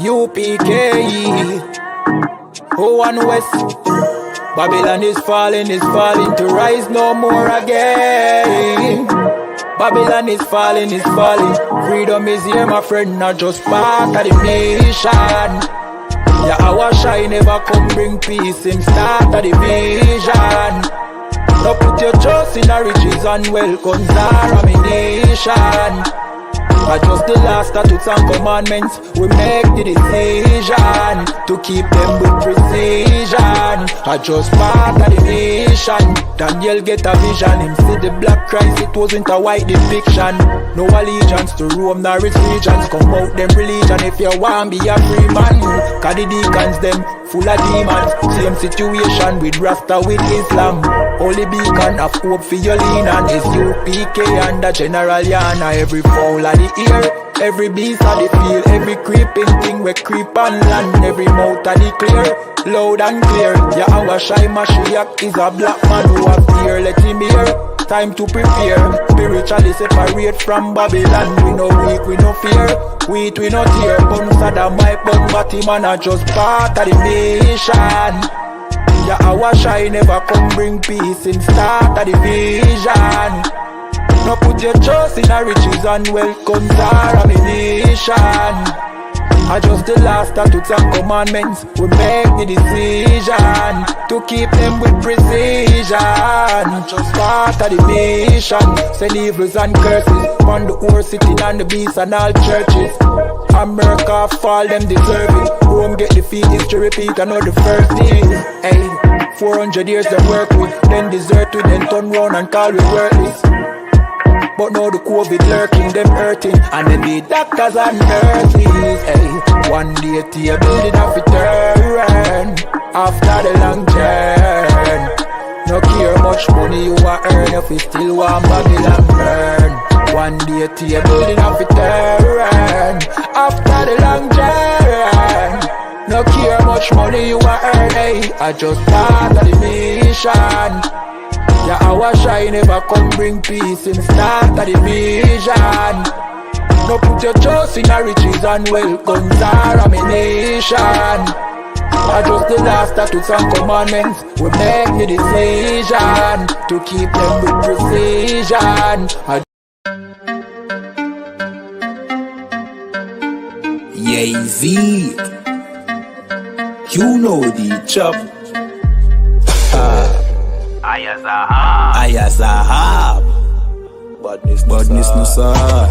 UPK, O1 West. Babylon is falling to rise no more again. Babylon is falling. Freedom is here, my friend, not just part of the nation. Yeah, our shine never come bring peace, him start of the vision. Now put your trust in the riches and wealth, guns are ammunition. But just the last statutes and commandments, we make the decision to keep them with precision. I just part of the nation. Daniel get a vision, him see the black Christ, it wasn't a white depiction. No allegiance to Rome nor its regions, come out them religion if you want be a free man. Cause the deacons them full of demons, same situation with Rasta with Islam. Only beacon of hope for your lean on is UPK and the General Yana. Every fowl of the ear, every beast of the field, every creeping thing we creep on land, every mouth of the clear, loud and clear. Yeah, our shy Mashiach is a black man who appear, let him hear. Time to prepare, spiritually separate from Babylon. We no weak, we no fear, we no tear. Bun Saddam, my bun Batman are just part of the nation. Yeah, our shy never come bring peace in start of the vision. Now put your trust in the riches and wealth, guns are ammunition. I just the last statutes and commandments, we make the decision to keep them with precision. Just part of the nation, send evils and curses on the whole city and the beasts and all churches. America fall, them deserve it. Rome get defeat, history repeat, I know the first thing. Hey, 400 years they work with, then desert with, then turn round and call we worthless. But now the COVID lurking, them hurting, and then the doctors and nurses. Hey, one day to your building have to turn after the long journey. No care much money you a earn if you still want Babylon burn. One day to your building have to turn after the long journey. No care much money you a earn, hey, I just part of the mission. Yeah, our shine never come bring peace in start of the vision. No put your trust in the riches and wealth, guns are ammunition. I just the last statutes and commandments, we make the decision to keep them with precision. Yay-Z, you know the chop. Ayazahab. Badness no sad.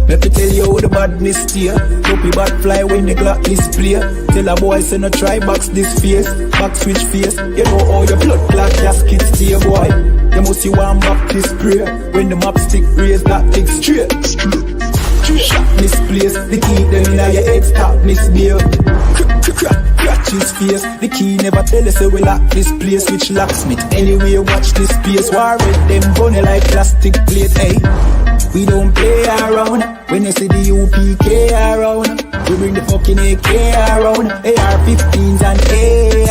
Let me tell you how the badness steer. Dopey bad fly when the Glock display. Tell a boy say no try box this face. Back switch face. You know how your blood clot casket stay, boy. You must see one back this prayer. When the map stick raise that big straight. Shot misplace. The key them in your head stop misbeer. Scratch his face. The key never tell us say we lock this place. Which locksmith anyway watch this space. War with them bunny like plastic plate. Hey, we don't play around. When you see the UPK around, we bring the fucking AK around. AR-15s and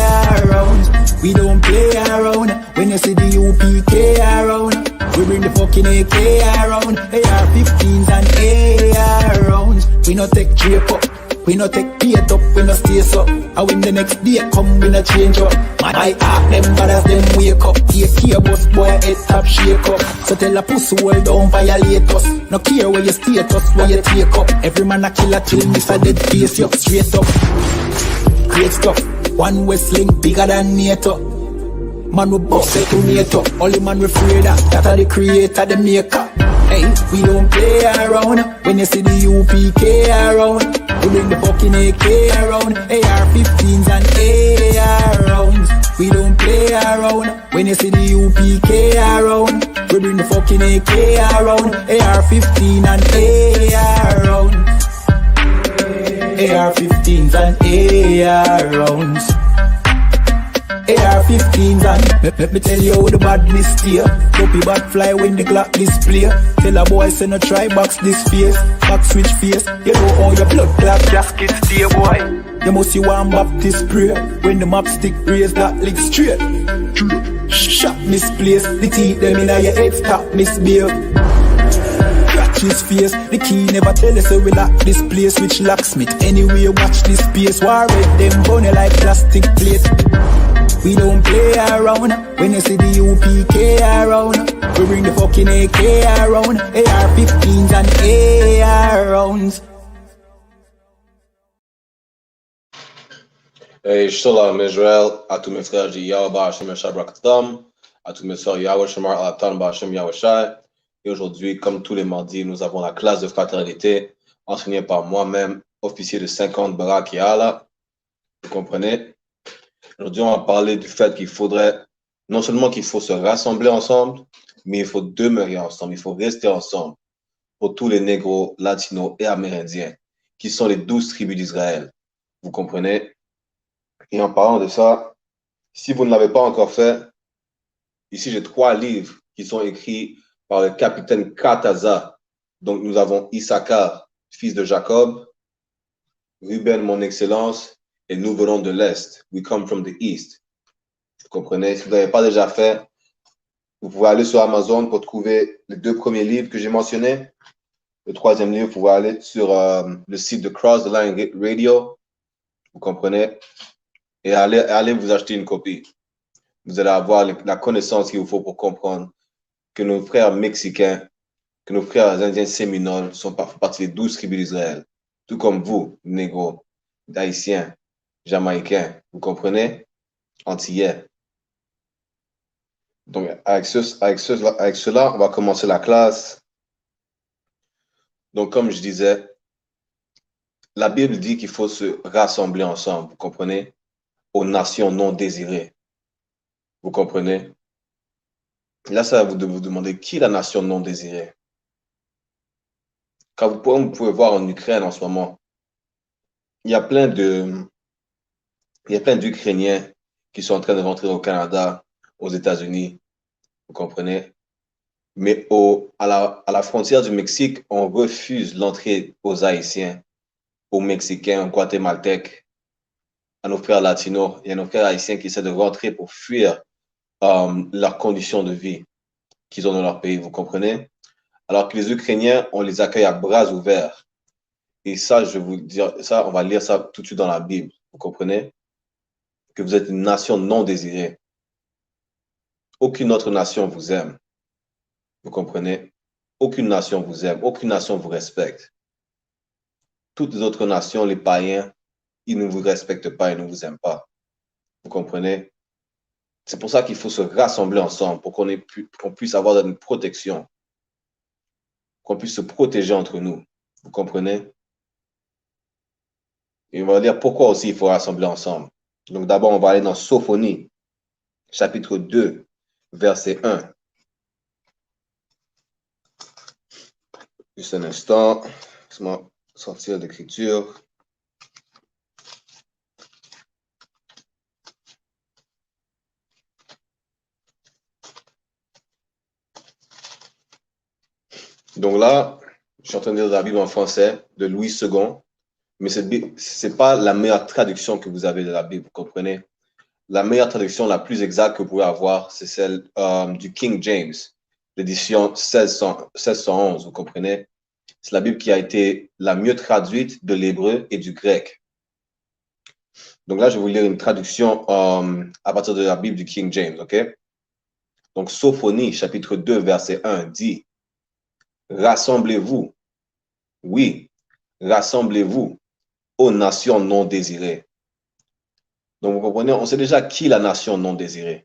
AR rounds. We don't play around. When you see the UPK around, we bring the fucking AK around. AR-15s and AR rounds. We no take drape up, we no take paint up, we no stay so. And when the next day come, we no change up. My heart them bad as them wake up. Take care bus boy head top shake up. So tell a pussy well don't violate us. No care where you status, where you take up. Every man a killer till miss a dead face you straight up. Great stuff, one West link bigger than NATO. Man we bust it to NATO. Only man we afraid that are the creator, the maker. Hey, we don't play around. When you see the UPK around, we bring the fucking AK around. AR-15s and AR rounds. We don't play around. When you see the UPK around, we bring the fucking AK around. AR-15 and AR rounds. AR-15s and AR rounds. AR-15s and let me tell you how the badness steer. Dopey bad fly when the Glock display. Tell a boy say no try box this face. Back switch face. You know how your blood clot gasket stay, boy. You must see one Baptist prayer. When the map stick raise that lick straight. Shot misplaced. The teeth them in your head stop misbehave. watch his face. The key never tell us so we lock this place. Which locksmith anyway watch this space. War with them bunny like plastic plate. We don't play around. When you see the UPK around, we bring the fucking AK around. AR-15s and AR rounds. Hey, shalom Israel, à tous mes frères, j'ai Yahweh Hashem Yashai Brakatam, à tous mes sœurs Yahweh Shemar Alatan Hashem Yahweh Shai. Et aujourd'hui, comme tous les mardis, nous avons la classe de fraternité enseignée par moi-même, officier de 50 Barak et Allah. Vous comprenez? Aujourd'hui, on va parler du fait qu'il faudrait, non seulement qu'il faut se rassembler ensemble, mais il faut demeurer ensemble, il faut rester ensemble pour tous les négros, latinos et amérindiens, qui sont les 12 tribus d'Israël. Vous comprenez? Et en parlant de ça, si vous ne l'avez pas encore fait, ici j'ai 3 livres qui sont écrits par le capitaine Kataza. Donc nous avons Issachar, fils de Jacob, Ruben, mon excellence, et nous venons de l'Est. We come from the East. Vous comprenez? Si vous n'avez pas déjà fait, vous pouvez aller sur Amazon pour trouver les 2 premiers livres que j'ai mentionnés. Le 3e livre, vous pouvez aller sur le site de Cross the Line Radio. Vous comprenez? Et allez vous acheter une copie. Vous allez avoir la connaissance qu'il vous faut pour comprendre que nos frères mexicains, que nos frères indiens séminoles sont partie des 12 tribus d'Israël. Tout comme vous, négros, haïtiens, jamaïcains. Vous comprenez? Antillais. Donc, avec cela, on va commencer la classe. Donc, comme je disais, la Bible dit qu'il faut se rassembler ensemble. Vous comprenez? Aux nations non désirées. Vous comprenez? Là, ça va vous demander qui est la nation non désirée. Quand vous pouvez voir en Ukraine en ce moment, il y a plein d'Ukrainiens qui sont en train de rentrer au Canada, aux États-Unis. Vous comprenez? Mais à la frontière du Mexique, on refuse l'entrée aux Haïtiens, aux Mexicains, aux Guatémaltèques, à nos frères latinos et à nos frères haïtiens qui essaient de rentrer pour fuir leurs conditions de vie qu'ils ont dans leur pays, vous comprenez? Alors que les Ukrainiens, on les accueille à bras ouverts. Et ça, je vais vous dire, ça, on va lire ça tout de suite dans la Bible, vous comprenez? Que vous êtes une nation non désirée. Aucune autre nation vous aime, vous comprenez? Aucune nation vous aime, aucune nation vous respecte. Toutes les autres nations, les païens, ils ne vous respectent pas, ils ne vous aiment pas. Vous comprenez? C'est pour ça qu'il faut se rassembler ensemble pour qu'on puisse avoir une protection, qu'on puisse se protéger entre nous. Vous comprenez? Et on va dire pourquoi aussi il faut rassembler ensemble. Donc d'abord, on va aller dans Sophonie, chapitre 2, verset 1. Juste un instant, laisse-moi sortir l'écriture. Donc là, je suis en train de lire la Bible en français de Louis II, mais ce n'est pas la meilleure traduction que vous avez de la Bible, vous comprenez? La meilleure traduction, la plus exacte que vous pouvez avoir, c'est celle du King James, l'édition 1611, vous comprenez? C'est la Bible qui a été la mieux traduite de l'hébreu et du grec. Donc là, je vais vous lire une traduction à partir de la Bible du King James, ok? Donc, Sophonie, chapitre 2, verset 1, dit « Rassemblez-vous, oui, rassemblez-vous aux nations non désirées. » Donc, vous comprenez, on sait déjà qui est la nation non désirée.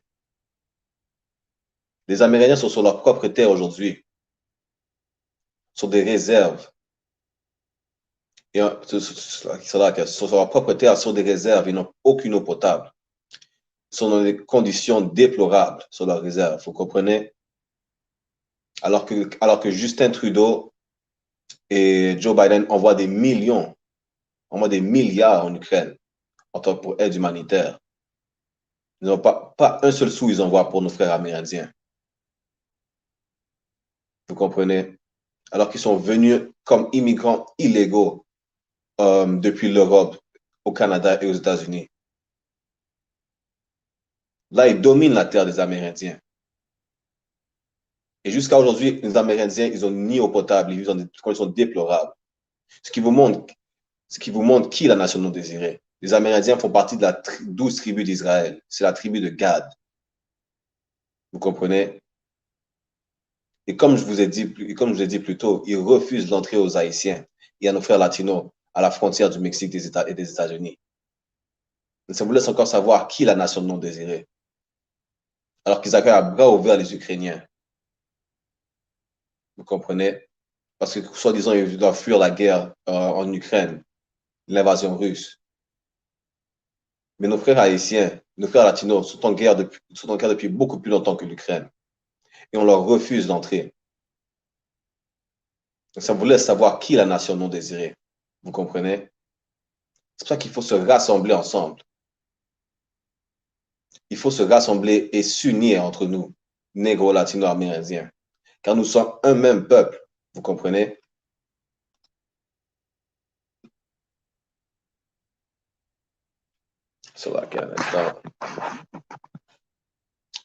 Les Amérindiens sont sur leur propre terre aujourd'hui, sur des réserves. Et sont sur leur propre terre, sur des réserves, ils n'ont aucune eau potable. Ils sont dans des conditions déplorables sur leurs réserves, vous comprenez? Alors que Justin Trudeau et Joe Biden envoient des millions, envoient des milliards en Ukraine en tant que pour aide humanitaire. Ils n'ont pas un seul sou, ils envoient pour nos frères amérindiens. Vous comprenez? Alors qu'ils sont venus comme immigrants illégaux depuis l'Europe, au Canada et aux États-Unis. Là, ils dominent la terre des Amérindiens. Et jusqu'à aujourd'hui, les Amérindiens, ils ont ni eau potable, ils vivent dans des conditions déplorables. Ce qui vous montre, qui est la nation non désirée. Les Amérindiens font partie de la 12 tribus d'Israël. C'est la tribu de Gad. Vous comprenez? Et comme je vous ai dit plus tôt, ils refusent l'entrée aux Haïtiens et à nos frères latinos à la frontière du Mexique et des États-Unis. Ça vous laisse encore savoir qui est la nation non désirée. Alors qu'ils accueillent à bras ouverts les Ukrainiens. Vous comprenez? Parce que, soi-disant, ils doivent fuir la guerre en Ukraine, l'invasion russe. Mais nos frères haïtiens, nos frères latinos sont en guerre depuis beaucoup plus longtemps que l'Ukraine. Et on leur refuse d'entrer. Ça vous laisse savoir qui est la nation non désirée. Vous comprenez? C'est pour ça qu'il faut se rassembler ensemble. Il faut se rassembler et s'unir entre nous, négro, latino, amérindiens. Car nous sommes un même peuple. Vous comprenez?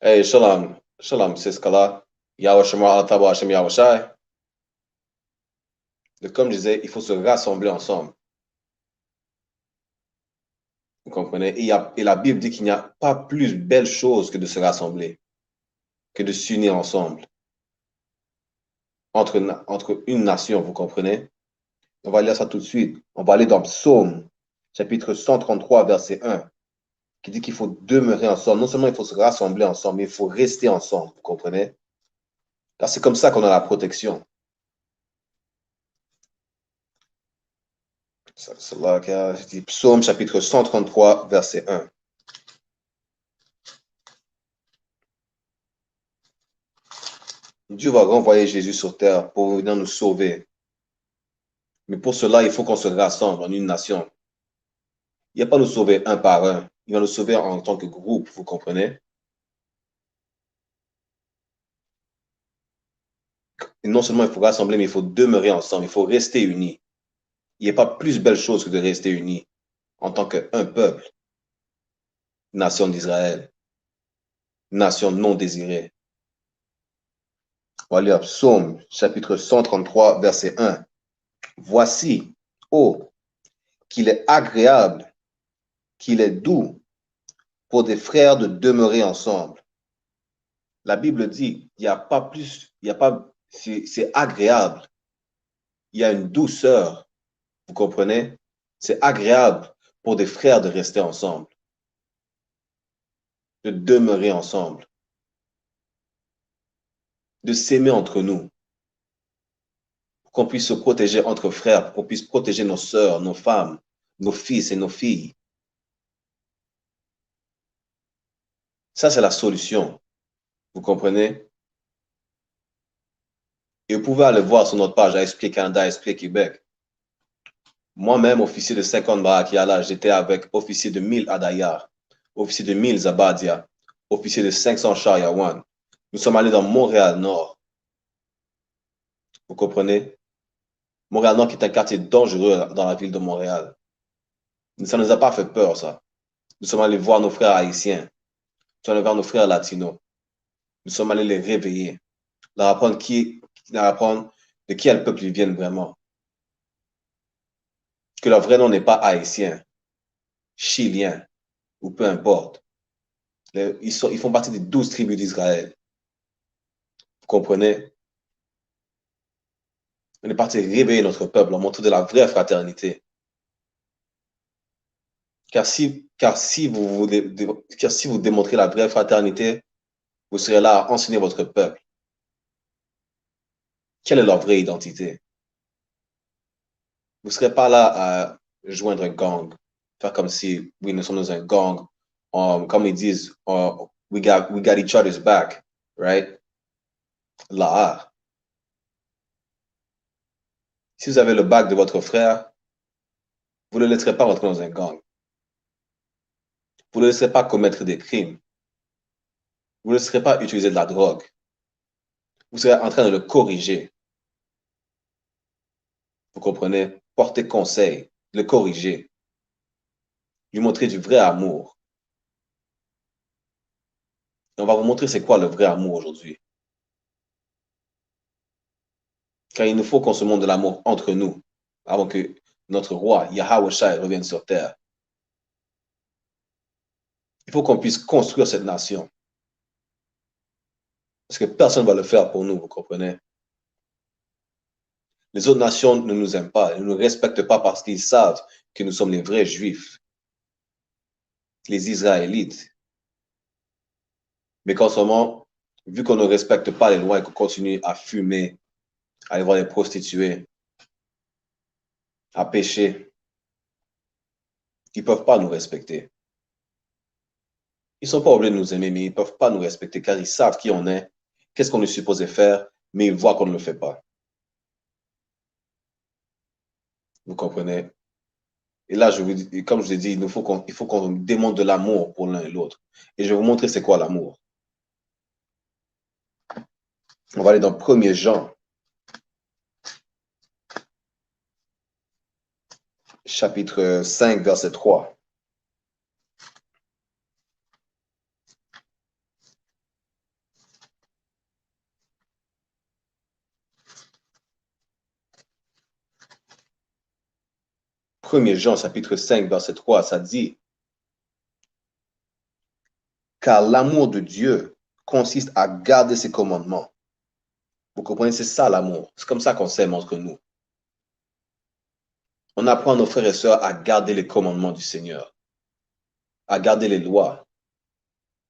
Hey, shalom. Shalom, c'est ce cas-là. Yahweh Shema Ataba Hashem Yahweh Shai. Comme je disais, il faut se rassembler ensemble. Vous comprenez? Et la Bible dit qu'il n'y a pas plus belle chose que de se rassembler, que de s'unir ensemble. Entre une nation, vous comprenez? On va lire ça tout de suite. On va aller dans Psaume, chapitre 133, verset 1, qui dit qu'il faut demeurer ensemble. Non seulement il faut se rassembler ensemble, mais il faut rester ensemble, vous comprenez? Car c'est comme ça qu'on a la protection. C'est là que je dis Psaume, chapitre 133, verset 1. Dieu va renvoyer Jésus sur terre pour venir nous sauver. Mais pour cela, il faut qu'on se rassemble en une nation. Il ne va pas nous sauver un par un. Il va nous sauver en tant que groupe, vous comprenez? Et non seulement il faut rassembler, mais il faut demeurer ensemble. Il faut rester unis. Il n'y a pas plus belle chose que de rester unis en tant qu'un peuple, nation d'Israël, nation non désirée. On va lire Psaume, chapitre 133, verset 1. Voici, oh, qu'il est agréable, qu'il est doux pour des frères de demeurer ensemble. La Bible dit, il n'y a pas plus, c'est agréable. Il y a une douceur, vous comprenez? C'est agréable pour des frères de rester ensemble, de demeurer ensemble, de s'aimer entre nous, pour qu'on puisse se protéger entre frères, pour qu'on puisse protéger nos sœurs, nos femmes, nos fils et nos filles. Ça, c'est la solution. Vous comprenez? Et vous pouvez aller voir sur notre page ASP Canada, ASP Québec. Moi-même, officier de 50 Barakiala, j'étais avec officier de 1000 Adayar, officier de 1000 Zabadia, officier de 500 Shayawan. Nous sommes allés dans Montréal-Nord. Vous comprenez? Montréal-Nord qui est un quartier dangereux dans la ville de Montréal. Ça ne nous a pas fait peur, ça. Nous sommes allés voir nos frères haïtiens. Nous sommes allés voir nos frères latinos. Nous sommes allés les réveiller. Leur apprendre de quel peuple ils viennent vraiment. Que leur vrai nom n'est pas haïtien, chilien, ou peu importe. Ils font partie des 12 tribus d'Israël. Vous comprenez? On est parti réveiller notre peuple, leur montrer de la vraie fraternité. Car si vous démontrez la vraie fraternité, vous serez là à enseigner votre peuple. Quelle est leur vraie identité? Vous ne serez pas là à joindre un gang, faire comme si, oui, nous sommes dans un gang. Comme ils disent, we got each other's back, right? Là. Si vous avez le bac de votre frère, vous ne le laisserez pas rentrer dans un gang. Vous ne le laisserez pas commettre des crimes. Vous ne le laisserez pas utiliser de la drogue. Vous serez en train de le corriger. Vous comprenez? Porter conseil, le corriger, lui montrer du vrai amour. Et on va vous montrer c'est quoi le vrai amour aujourd'hui. Car il nous faut qu'on se montre de l'amour entre nous avant que notre roi, Yahweh Shai, revienne sur terre. Il faut qu'on puisse construire cette nation. Parce que personne ne va le faire pour nous, vous comprenez? Les autres nations ne nous aiment pas, ils ne nous respectent pas parce qu'ils savent que nous sommes les vrais Juifs, les Israélites. Mais qu'en ce moment, vu qu'on ne respecte pas les lois et qu'on continue à fumer, à aller voir les prostituées, à pécher, ils ne peuvent pas nous respecter. Ils ne sont pas obligés de nous aimer, mais ils ne peuvent pas nous respecter car ils savent qui on est, qu'est-ce qu'on est supposé faire, mais ils voient qu'on ne le fait pas. Vous comprenez? Et là, comme je vous ai dit, il faut qu'on démontre de l'amour pour l'un et l'autre. Et je vais vous montrer c'est quoi l'amour. On va aller dans 1er Jean, chapitre 5, verset 3. Premier Jean, chapitre 5, verset 3, ça dit, car l'amour de Dieu consiste à garder ses commandements. Vous comprenez, c'est ça l'amour. C'est comme ça qu'on s'aime entre nous. On apprend à nos frères et sœurs à garder les commandements du Seigneur, à garder les lois,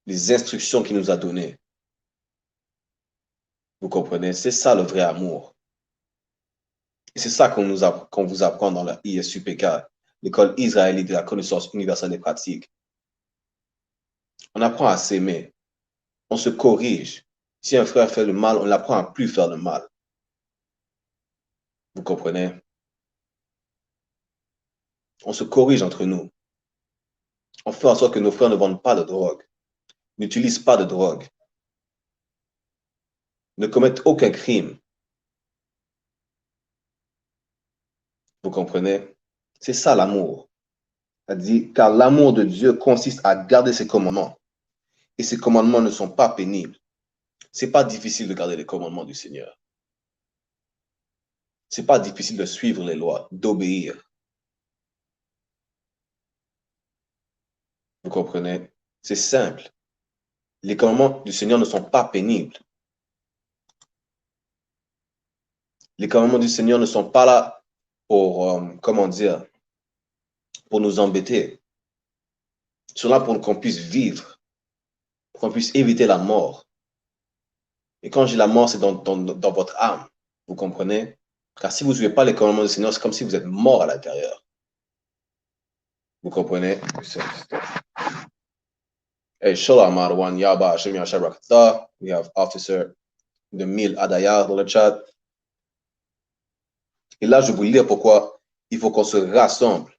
les instructions qu'il nous a données. Vous comprenez, c'est ça le vrai amour. Et c'est ça qu'on vous apprend dans la ISUPK, l'école israélite de la connaissance universelle des pratiques. On apprend à s'aimer. On se corrige. Si un frère fait le mal, on l'apprend à plus faire le mal. Vous comprenez? On se corrige entre nous. On fait en sorte que nos frères ne vendent pas de drogue, n'utilisent pas de drogue, ne commettent aucun crime. Vous comprenez? C'est ça l'amour. Elle dit, car l'amour de Dieu consiste à garder ses commandements. Et ces commandements ne sont pas pénibles. C'est pas difficile de garder les commandements du Seigneur. C'est pas difficile de suivre les lois, d'obéir. Vous comprenez? C'est simple. Les commandements du Seigneur ne sont pas pénibles. Les commandements du Seigneur ne sont pas là pour, comment dire, pour nous embêter. Ils sont là pour qu'on puisse vivre, pour qu'on puisse éviter la mort. Et quand je dis la mort, c'est dans votre âme. Vous comprenez? Car si vous ne suivez pas les commandements du Seigneur, c'est comme si vous êtes mort à l'intérieur. Vous comprenez? Hey, Shalom Marwan, Yaba, Hashem Yashar Rakata. We have Officer de Mille Adayar dans le chat. Et là, je vais vous lire pourquoi il faut qu'on se rassemble.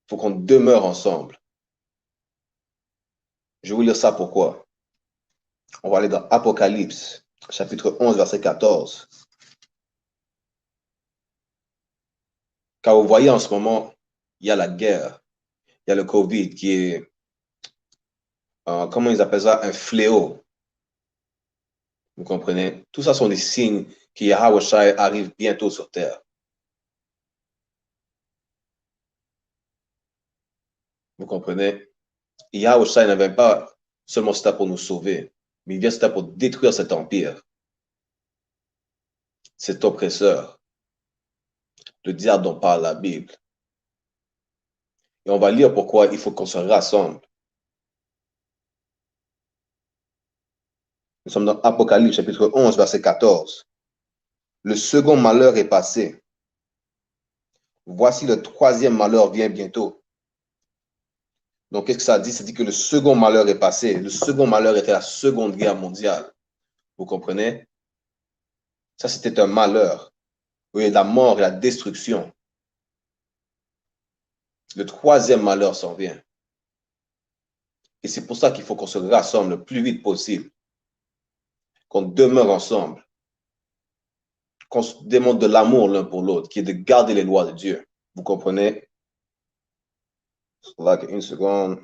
Il faut qu'on demeure ensemble. Je vais vous lire ça pourquoi. On va aller dans Apocalypse, chapitre 11, verset 14. Car vous voyez en ce moment, il y a la guerre, il y a le Covid qui est, comment ils appellent ça, un fléau. Vous comprenez? Tout ça sont des signes que Yahweh Shai arrive bientôt sur terre. Vous comprenez? Yahweh Shai ne vient pas seulement sur terre pour nous sauver, mais il vient sur terre pour détruire cet empire, cet oppresseur, le diable dont parle la Bible. Et on va lire pourquoi il faut qu'on se rassemble. Nous sommes dans Apocalypse, chapitre 11, verset 14. Le second malheur est passé. Voici le troisième malheur vient bientôt. Donc, qu'est-ce que ça dit? Ça dit que le second malheur est passé. Le second malheur était la Seconde Guerre mondiale. Vous comprenez? Ça, c'était un malheur. Oui, la mort et la destruction. Le troisième malheur s'en vient. Et c'est pour ça qu'il faut qu'on se rassemble le plus vite possible. Qu'on demeure ensemble. Qu'on se démontre de l'amour l'un pour l'autre, qui est de garder les lois de Dieu. Vous comprenez? Là, une seconde.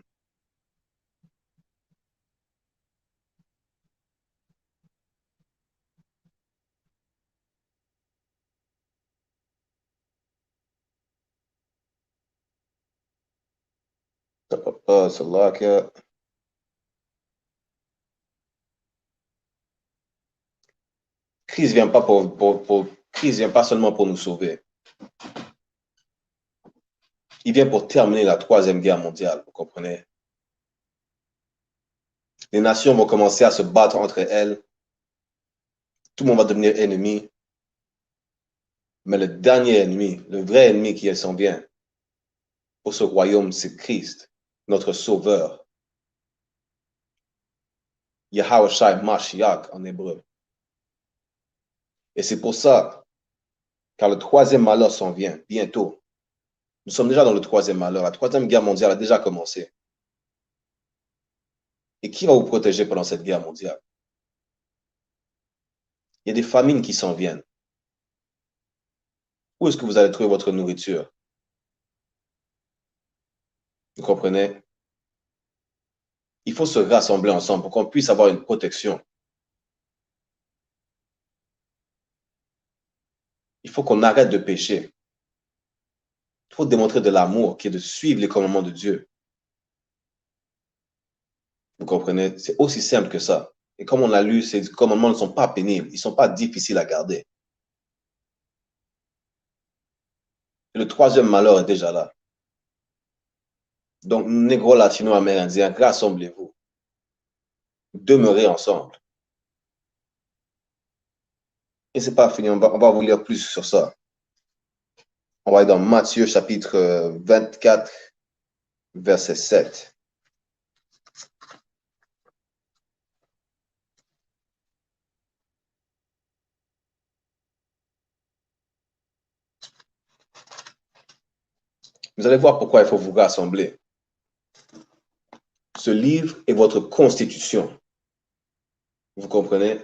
C'est là que Christ vient pas Christ vient pas seulement pour nous sauver. Il vient pour terminer la troisième guerre mondiale, vous comprenez? Les nations vont commencer à se battre entre elles. Tout le monde va devenir ennemi. Mais le dernier ennemi, le vrai ennemi qui s'en vient pour ce royaume, c'est Christ, notre sauveur. Yahushua Mashiach en hébreu. Et c'est pour ça, car le troisième malheur s'en vient bientôt. Nous sommes déjà dans le troisième malheur. La troisième guerre mondiale a déjà commencé. Et qui va vous protéger pendant cette guerre mondiale? Il y a des famines qui s'en viennent. Où est-ce que vous allez trouver votre nourriture? Vous comprenez? Il faut se rassembler ensemble pour qu'on puisse avoir une protection. Il faut qu'on arrête de pécher. Il faut démontrer de l'amour qui est de suivre les commandements de Dieu. Vous comprenez? C'est aussi simple que ça. Et comme on l'a lu, ces commandements ne sont pas pénibles. Ils ne sont pas difficiles à garder. Et le troisième malheur est déjà là. Donc, négro, latino, amérindien, rassemblez-vous. Demeurez ensemble. Et c'est pas fini, on va vous lire plus sur ça. On va aller dans Matthieu chapitre 24, verset 7. Vous allez voir pourquoi il faut vous rassembler. Ce livre est votre constitution. Vous comprenez?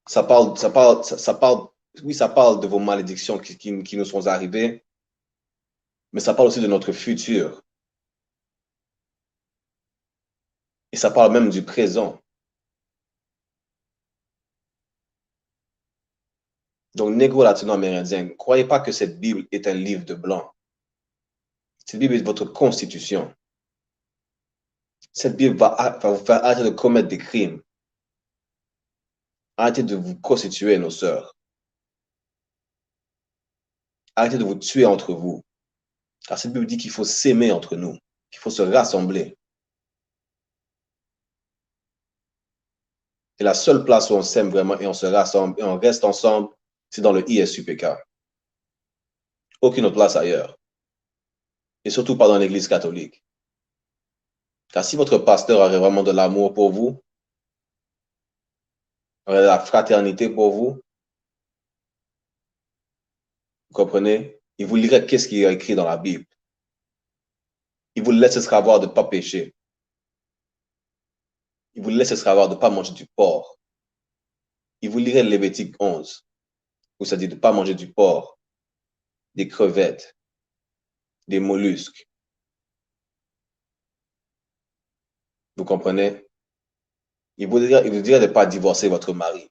Ça parle de vos malédictions qui nous sont arrivées, mais ça parle aussi de notre futur. Et ça parle même du présent. Donc, négro latino-amérindien, ne croyez pas que cette Bible est un livre de blanc. Cette Bible est votre constitution. Cette Bible va vous faire arrêter de commettre des crimes. Arrêtez de vous prostituer, nos sœurs. Arrêtez de vous tuer entre vous. Car cette Bible dit qu'il faut s'aimer entre nous, qu'il faut se rassembler. Et la seule place où on s'aime vraiment et on se rassemble et on reste ensemble, c'est dans le ISUPK. Aucune autre place ailleurs. Et surtout pas dans l'Église catholique. Car si votre pasteur aurait vraiment de l'amour pour vous, aurait de la fraternité pour vous, vous comprenez? Il vous lirait qu'est-ce qu'il y a écrit dans la Bible. Il vous laisse savoir de ne pas pécher. Il vous laisse savoir de ne pas manger du porc. Il vous lirait Lévitique 11, où ça dit de ne pas manger du porc, des crevettes, des mollusques. Vous comprenez? Il vous dirait de ne pas divorcer votre mari.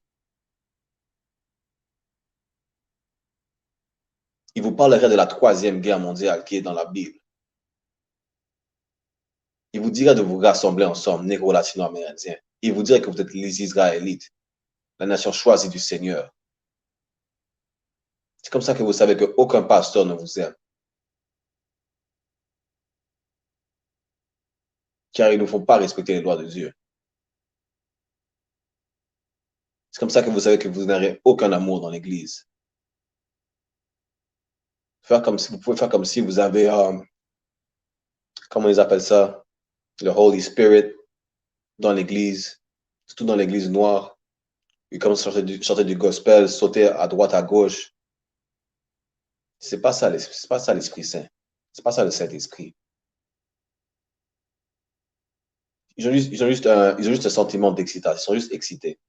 Il vous parlerait de la troisième guerre mondiale qui est dans la Bible. Il vous dirait de vous rassembler ensemble, négro latino-amérindiens. Il vous dirait que vous êtes les Israélites, la nation choisie du Seigneur. C'est comme ça que vous savez qu'aucun pasteur ne vous aime. Car ils ne font pas respecter les lois de Dieu. C'est comme ça que vous savez que vous n'avez aucun amour dans l'Église. Vous pouvez faire comme si vous avez, comment ils appellent ça, le Holy Spirit dans l'Église, surtout dans l'Église noire. Ils commencent à chanter du gospel, sauter à droite, à gauche. C'est pas ça l'Esprit Saint. C'est pas ça le Saint-Esprit. Ils ont juste un sentiment d'excitation. Ils sont juste excités.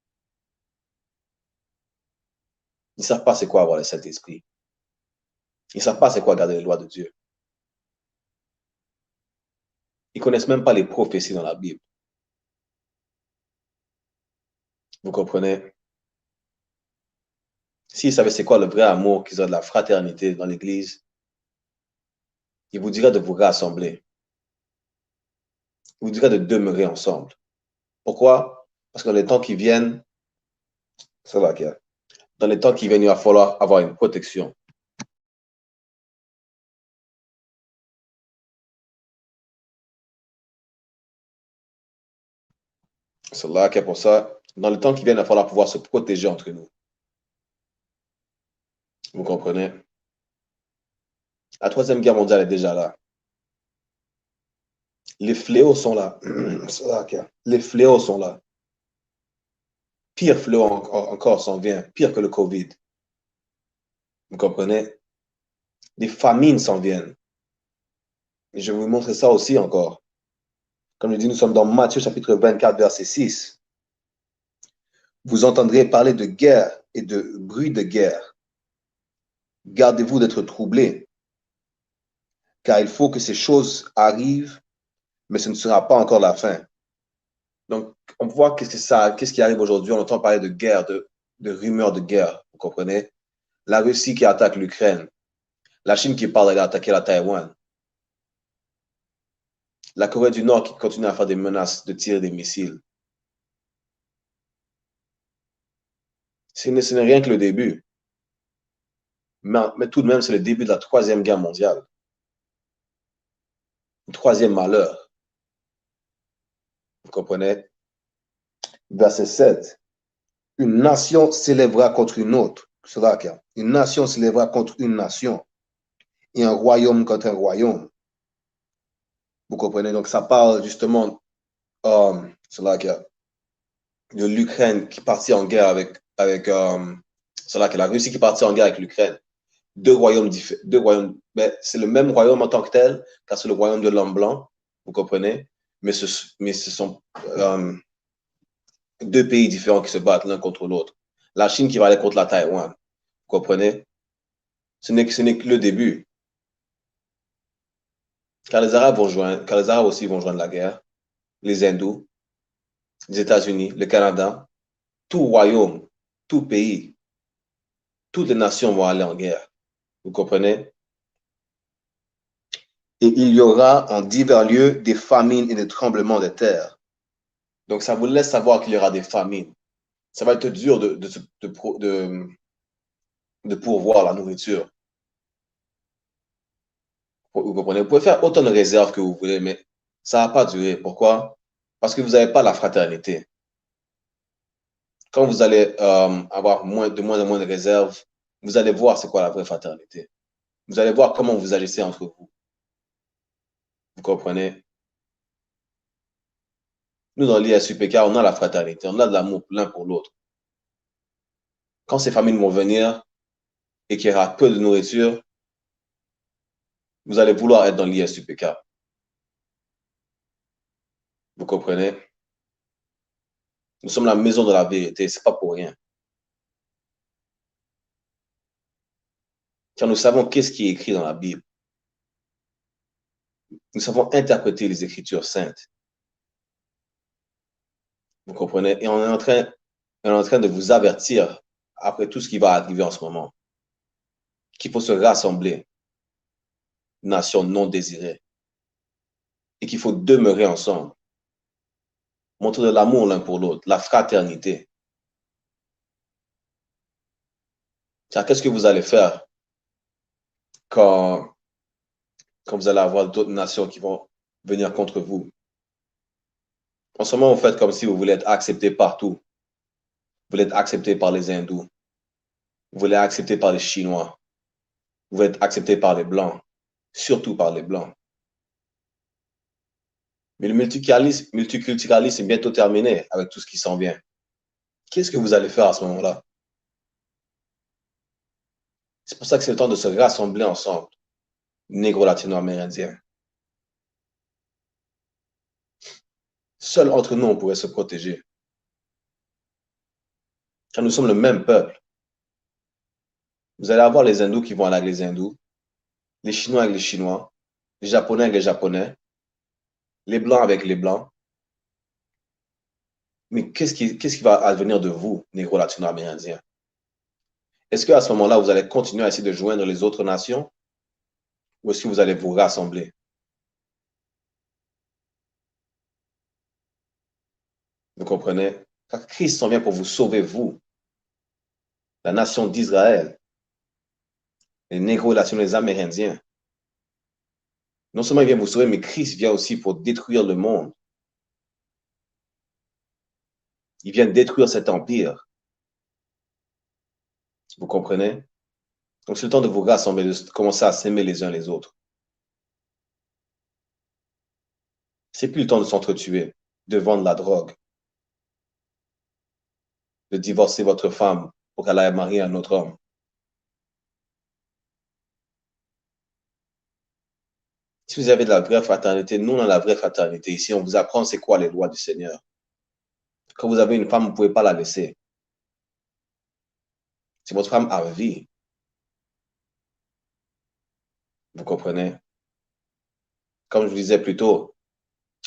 Ils ne savent pas c'est quoi avoir le Saint-Esprit. Ils ne savent pas c'est quoi garder les lois de Dieu. Ils ne connaissent même pas les prophéties dans la Bible. Vous comprenez? S'ils savaient c'est quoi le vrai amour, qu'ils ont de la fraternité dans l'Église, ils vous diraient de vous rassembler. vous dirait de demeurer ensemble. Pourquoi? Parce que dans les temps qui viennent, ça va, okay. Dans les temps qui viennent, il va falloir avoir une protection. C'est là que pour ça, dans les temps qui viennent, il va falloir pouvoir se protéger entre nous. Vous comprenez? La Troisième Guerre mondiale est déjà là. Les fléaux sont là. C'est là que les fléaux sont là. Pire fléau encore s'en vient, pire que le COVID. Vous comprenez? Des famines s'en viennent. Et je vais vous montrer ça aussi encore. Comme je dis, nous sommes dans Matthieu chapitre 24, verset 6. Vous entendrez parler de guerre et de bruit de guerre. Gardez-vous d'être troublés, car il faut que ces choses arrivent, mais ce ne sera pas encore la fin. Donc, on voit qu'est-ce qui arrive aujourd'hui. On entend parler de guerre, de rumeurs de guerre, vous comprenez? La Russie qui attaque l'Ukraine, la Chine qui parle d'attaquer la Taïwan, la Corée du Nord qui continue à faire des menaces de tirer des missiles. Ce n'est rien que le début. Mais tout de même, c'est le début de la Troisième Guerre mondiale. Le troisième malheur. Vous comprenez? Verset 7. Une nation s'élèvera contre une autre. Une nation s'élèvera contre une nation. Et un royaume contre un royaume. Vous comprenez? Donc, ça parle justement de l'Ukraine qui partit en guerre avec la Russie qui partit en guerre avec l'Ukraine. Deux royaumes, mais c'est le même royaume en tant que tel, car c'est le royaume de l'homme blanc, vous comprenez? Mais ce sont deux pays différents qui se battent l'un contre l'autre. La Chine qui va aller contre la Taïwan, vous comprenez? Ce n'est que le début. Car les Arabes aussi vont joindre la guerre, les hindous, les États-Unis, le Canada, tout royaume, tout pays, toutes les nations vont aller en guerre. Vous comprenez? Et il y aura en divers lieux des famines et des tremblements de terre. Donc, ça vous laisse savoir qu'il y aura des famines. Ça va être dur de pourvoir la nourriture. Vous comprenez? Vous pouvez faire autant de réserves que vous voulez, mais ça ne va pas durer. Pourquoi? Parce que vous n'avez pas la fraternité. Quand vous allez avoir moins en moins de réserves, vous allez voir c'est quoi la vraie fraternité. Vous allez voir comment vous agissez entre vous. Vous comprenez? Nous, dans l'ISUPK, on a la fraternité, on a de l'amour l'un pour l'autre. Quand ces familles vont venir et qu'il y aura peu de nourriture, vous allez vouloir être dans l'ISUPK. Vous comprenez? Nous sommes la maison de la vérité, ce n'est pas pour rien. Car nous savons qu'est-ce qui est écrit dans la Bible. Nous savons interpréter les Écritures saintes. Vous comprenez? Et on est en train de vous avertir, après tout ce qui va arriver en ce moment, qu'il faut se rassembler, nation non désirée, et qu'il faut demeurer ensemble, montrer de l'amour l'un pour l'autre, la fraternité. Car qu'est-ce que vous allez faire quand vous allez avoir d'autres nations qui vont venir contre vous? En ce moment, vous faites comme si vous voulez être accepté partout. Vous voulez être accepté par les hindous. Vous voulez être accepté par les Chinois. Vous voulez être accepté par les Blancs. Surtout par les Blancs. Mais le multiculturalisme est bientôt terminé avec tout ce qui s'en vient. Qu'est-ce que vous allez faire à ce moment-là? C'est pour ça que c'est le temps de se rassembler ensemble, négro-latino-amérindiens. Seuls entre nous, on pourrait se protéger. Car nous sommes le même peuple. Vous allez avoir les hindous qui vont aller avec les hindous, les Chinois avec les Chinois, les Japonais avec les Japonais, les Blancs avec les Blancs. Mais qu'est-ce qui va advenir de vous, négro-latino-amérindiens? Est-ce qu'à ce moment-là, vous allez continuer à essayer de joindre les autres nations ou est-ce que vous allez vous rassembler? Vous comprenez? Car Christ en vient pour vous sauver, vous, la nation d'Israël, les négros, les Amérindiens. Non seulement il vient vous sauver, mais Christ vient aussi pour détruire le monde. Il vient détruire cet empire. Vous comprenez? Donc, c'est le temps de vous rassembler, de commencer à s'aimer les uns les autres. C'est plus le temps de s'entretuer, de vendre la drogue, de divorcer votre femme pour qu'elle aille marier un autre homme. Si vous avez de la vraie fraternité, nous, on a la vraie fraternité. Ici, on vous apprend c'est quoi les lois du Seigneur. Quand vous avez une femme, vous ne pouvez pas la laisser. C'est votre femme à vie. Vous comprenez? Comme je vous disais plus tôt,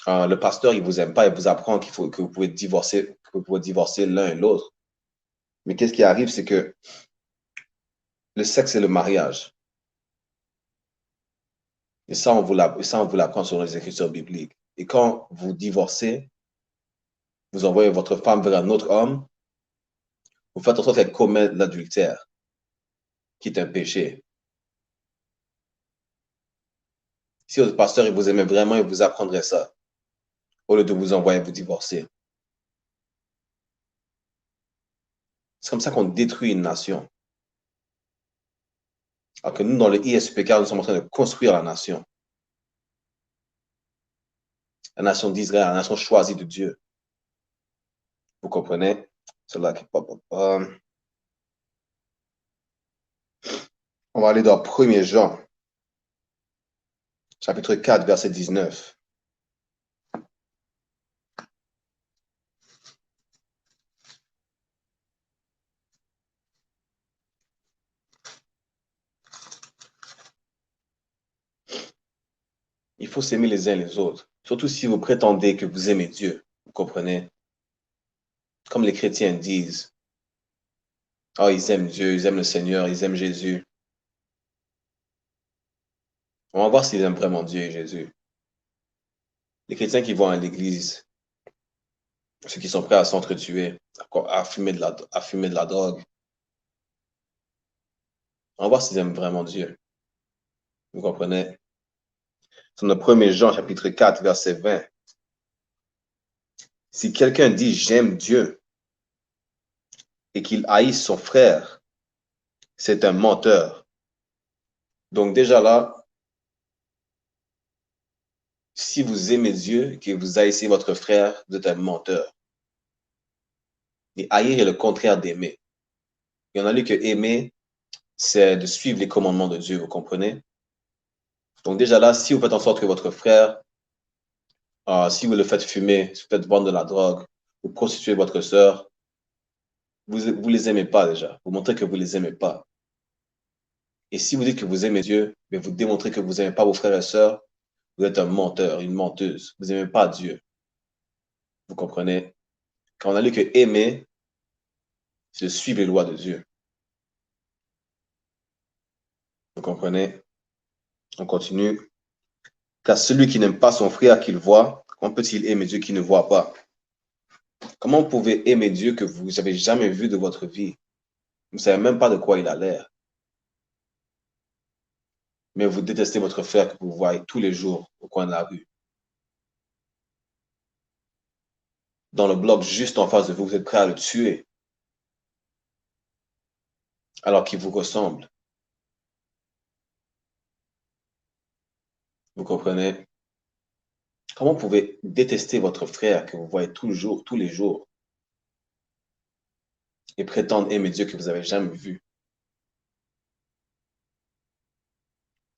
le pasteur, il ne vous aime pas, il vous apprend que vous pouvez divorcer l'un et l'autre. Mais qu'est-ce qui arrive, c'est que le sexe et le mariage. Et ça, on vous l'apprend sur les écritures bibliques. Et quand vous divorcez, vous envoyez votre femme vers un autre homme, vous faites en sorte qu'elle commette l'adultère, qui est un péché. Si votre pasteur il vous aimait vraiment, il vous apprendrait ça, au lieu de vous envoyer vous divorcer. C'est comme ça qu'on détruit une nation. Alors que nous, dans le ISPK, nous sommes en train de construire la nation. La nation d'Israël, la nation choisie de Dieu. Vous comprenez? C'est là qui On va aller dans 1er Jean, chapitre 4, verset 19. Il faut s'aimer les uns les autres. Surtout si vous prétendez que vous aimez Dieu. Vous comprenez? Comme les chrétiens disent. Oh, ils aiment Dieu, ils aiment le Seigneur, ils aiment Jésus. On va voir s'ils aiment vraiment Dieu et Jésus. Les chrétiens qui vont à l'église, ceux qui sont prêts à s'entretuer, à fumer de la drogue. On va voir s'ils aiment vraiment Dieu. Vous comprenez? C'est dans 1er Jean, chapitre 4, verset 20. Si quelqu'un dit « j'aime Dieu » et qu'il haïsse son frère, c'est un menteur. Donc déjà là, si vous aimez Dieu et que vous haïssez votre frère, vous êtes un menteur. Et haïr est le contraire d'aimer. Il y en a lu que aimer, c'est de suivre les commandements de Dieu, vous comprenez? Donc déjà là, si vous faites en sorte que votre frère, si vous le faites fumer, si vous faites vendre de la drogue, vous prostituez votre sœur, vous les aimez pas déjà. Vous montrez que vous les aimez pas. Et si vous dites que vous aimez Dieu, mais vous démontrez que vous n'aimez pas vos frères et sœurs, vous êtes un menteur, une menteuse. Vous n'aimez pas Dieu. Vous comprenez? Quand on a lu que aimer, c'est de suivre les lois de Dieu. Vous comprenez? On continue. Car celui qui n'aime pas son frère qu'il voit, comment peut-il aimer Dieu qui ne voit pas? Comment vous pouvez aimer Dieu que vous n'avez jamais vu de votre vie? Vous ne savez même pas de quoi il a l'air. Mais vous détestez votre frère que vous voyez tous les jours au coin de la rue. Dans le bloc juste en face de vous, vous êtes prêt à le tuer. Alors qu'il vous ressemble. Vous comprenez? Comment vous pouvez détester votre frère que vous voyez tous les jours, et prétendre aimer Dieu que vous n'avez jamais vu?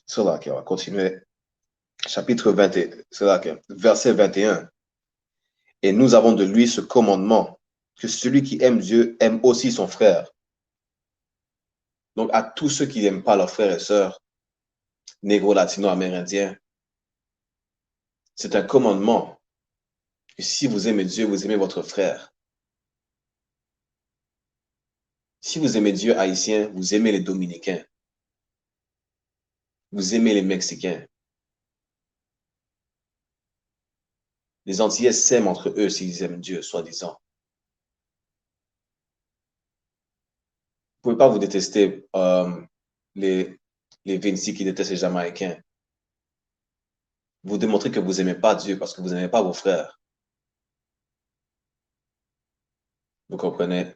C'est là qu'on va continuer. Chapitre 21, c'est là que, verset 21. Et nous avons de lui ce commandement, que celui qui aime Dieu aime aussi son frère. Donc, à tous ceux qui n'aiment pas leurs frères et sœurs, négro, latino, amérindiens, c'est un commandement que si vous aimez Dieu, vous aimez votre frère. Si vous aimez Dieu haïtien, vous aimez les Dominicains. Vous aimez les Mexicains. Les Antillais s'aiment entre eux s'ils aiment Dieu, soi-disant. Vous ne pouvez pas vous détester les Vinci qui détestent les Jamaïcains. Vous démontrez que vous n'aimez pas Dieu parce que vous n'aimez pas vos frères. Vous comprenez?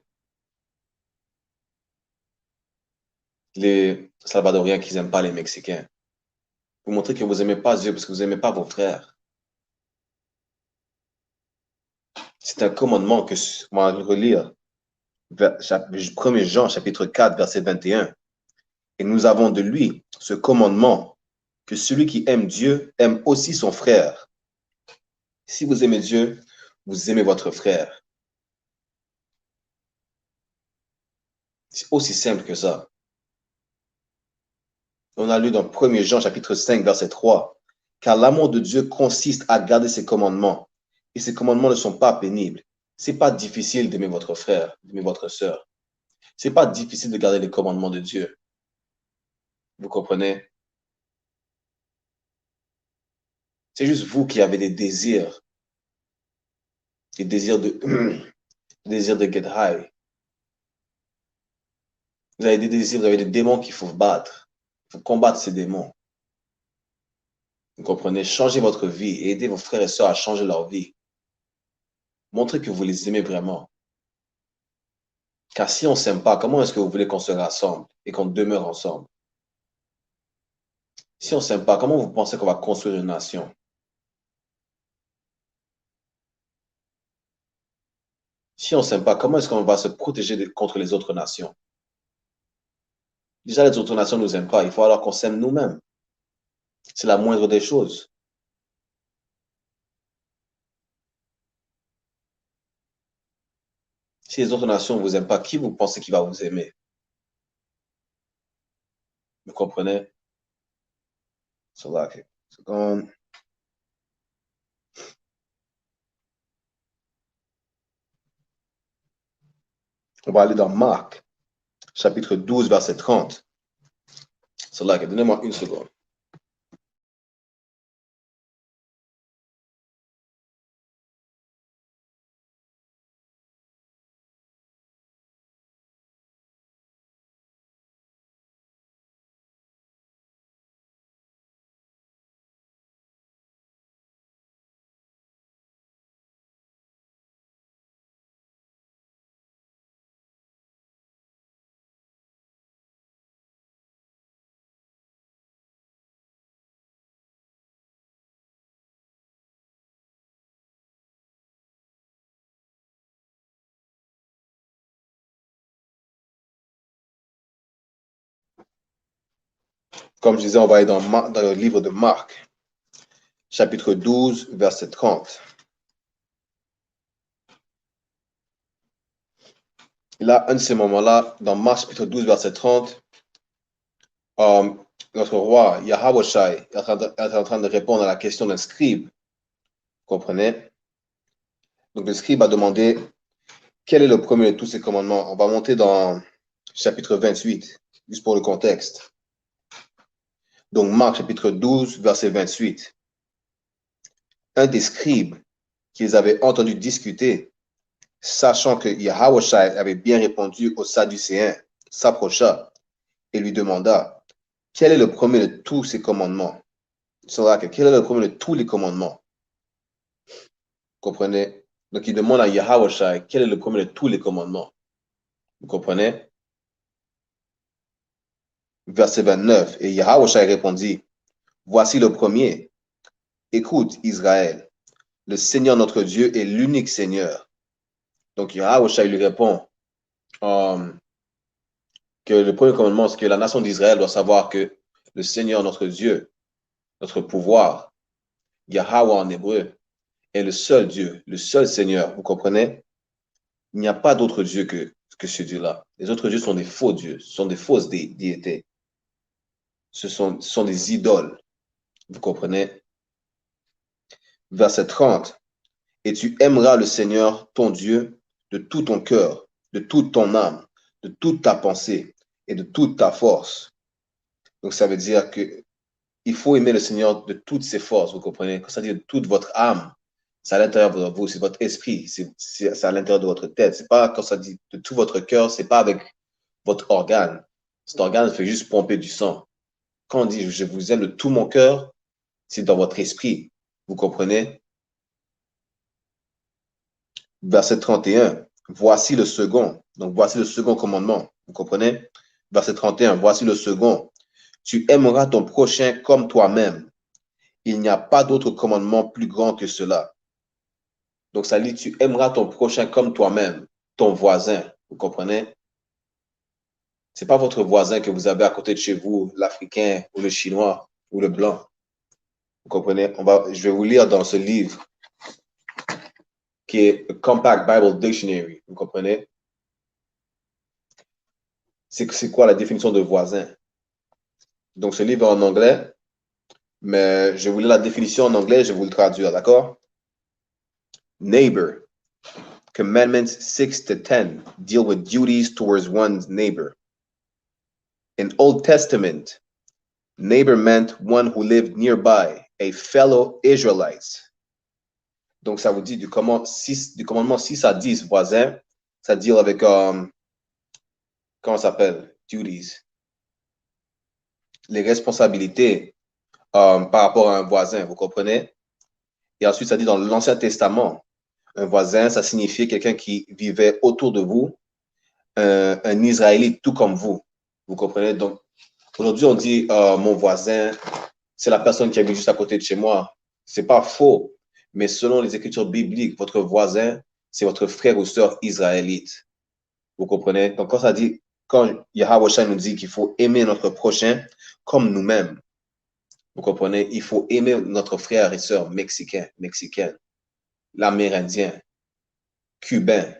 Les Salvadoriens qui n'aiment pas les Mexicains. Vous montrez que vous n'aimez pas Dieu parce que vous n'aimez pas vos frères. C'est un commandement que, on va le relire. 1 Jean, chapitre 4, verset 21. Et nous avons de lui ce commandement que celui qui aime Dieu aime aussi son frère. Si vous aimez Dieu, vous aimez votre frère. C'est aussi simple que ça. On a lu dans 1 Jean, chapitre 5, verset 3. Car l'amour de Dieu consiste à garder ses commandements. Et ces commandements ne sont pas pénibles. C'est pas difficile d'aimer votre frère, d'aimer votre sœur. C'est pas difficile de garder les commandements de Dieu. Vous comprenez? C'est juste vous qui avez des désirs de, désirs de get high. Vous avez des désirs, vous avez des démons qu'il faut battre. Il faut combattre ces démons. Vous comprenez? Changez votre vie et aidez vos frères et sœurs à changer leur vie. Montrez que vous les aimez vraiment. Car si on ne s'aime pas, comment est-ce que vous voulez qu'on se rassemble et qu'on demeure ensemble? Si on ne s'aime pas, comment vous pensez qu'on va construire une nation? Si on ne s'aime pas, comment est-ce qu'on va se protéger contre les autres nations? Déjà, les autres nations ne nous aiment pas. Il faut alors qu'on s'aime nous-mêmes. C'est la moindre des choses. Si les autres nations ne vous aiment pas, qui vous pensez qui va vous aimer? Vous comprenez? So, like, on va aller dans Marc, chapitre 12, verset 30. So, like, donnez-moi une seconde. Comme je disais, on va aller dans le livre de Marc, chapitre 12, verset 30. Et là, un de ces moments-là, dans Marc, chapitre 12, verset 30, notre roi, Yahawashi, est en train de répondre à la question d'un scribe. Vous comprenez? Donc, le scribe a demandé quel est le premier de tous ces commandements. On va monter dans chapitre 28, juste pour le contexte. Donc, Marc, chapitre 12, verset 28. Un des scribes qu'ils avaient entendu discuter, sachant que Yahawashi avait bien répondu aux Sadducéens, s'approcha et lui demanda quel est le premier de tous ces commandements? Quel est le premier de tous les commandements? Vous comprenez? Donc, il demande à Yahawashi quel est le premier de tous les commandements. Vous comprenez? Verset 29. Et Yahawashi répondit, voici le premier. Écoute, Israël, le Seigneur notre Dieu est l'unique Seigneur. Donc, Yahawashi lui répond que le premier commandement, c'est que la nation d'Israël doit savoir que le Seigneur notre Dieu, notre pouvoir, Yahweh en hébreu, est le seul Dieu, le seul Seigneur. Vous comprenez? Il n'y a pas d'autre Dieu que ce Dieu-là. Les autres dieux sont des faux dieux, ce sont des fausses diétés. Ce sont des idoles. Vous comprenez? Verset 30. Et tu aimeras le Seigneur, ton Dieu, de tout ton cœur, de toute ton âme, de toute ta pensée et de toute ta force. Donc, ça veut dire que il faut aimer le Seigneur de toutes ses forces, vous comprenez? Ça veut dire de toute votre âme, C'est à l'intérieur de vous, c'est votre esprit, c'est à l'intérieur de votre tête. C'est pas, quand ça dit de tout votre cœur, c'est pas avec votre organe. Cet organe fait juste pomper du sang. Quand on dit je vous aime de tout mon cœur, c'est dans votre esprit. Vous comprenez? Verset 31. Voici le second. Donc, voici le second commandement. Vous comprenez? Verset 31. Voici le second. Tu aimeras ton prochain comme toi-même. Il n'y a pas d'autre commandement plus grand que cela. Donc, ça dit, tu aimeras ton prochain comme toi-même, ton voisin. Vous comprenez? C'est pas votre voisin que vous avez à côté de chez vous, l'Africain ou le Chinois ou le Blanc. Vous comprenez? Je vais vous lire dans ce livre qui est Compact Bible Dictionary. Vous comprenez? C'est quoi la définition de voisin? Donc, ce livre est en anglais, mais je vais vous lire la définition en anglais, je vais vous le traduire, d'accord? Neighbor. Commandments 6 to 10 deal with duties towards one's neighbor. In Old Testament, neighbor meant one who lived nearby, a fellow Israelite. Donc, ça vous dit du commandement 6 à 10, voisin, ça deal avec, comment ça s'appelle? Duties. Les responsabilités par rapport à un voisin, vous comprenez? Et ensuite, ça dit dans l'Ancien Testament, un voisin, ça signifiait quelqu'un qui vivait autour de vous, un Israélite tout comme vous. Vous comprenez? Donc, aujourd'hui, on dit mon voisin, c'est la personne qui habite juste à côté de chez moi. C'est pas faux, mais selon les Écritures bibliques, votre voisin, c'est votre frère ou sœur israélite. Vous comprenez? Donc, quand ça dit, quand Yahweh nous dit qu'il faut aimer notre prochain comme nous-mêmes, vous comprenez? Il faut aimer notre frère et sœur mexicaine, l'amérindien, cubain,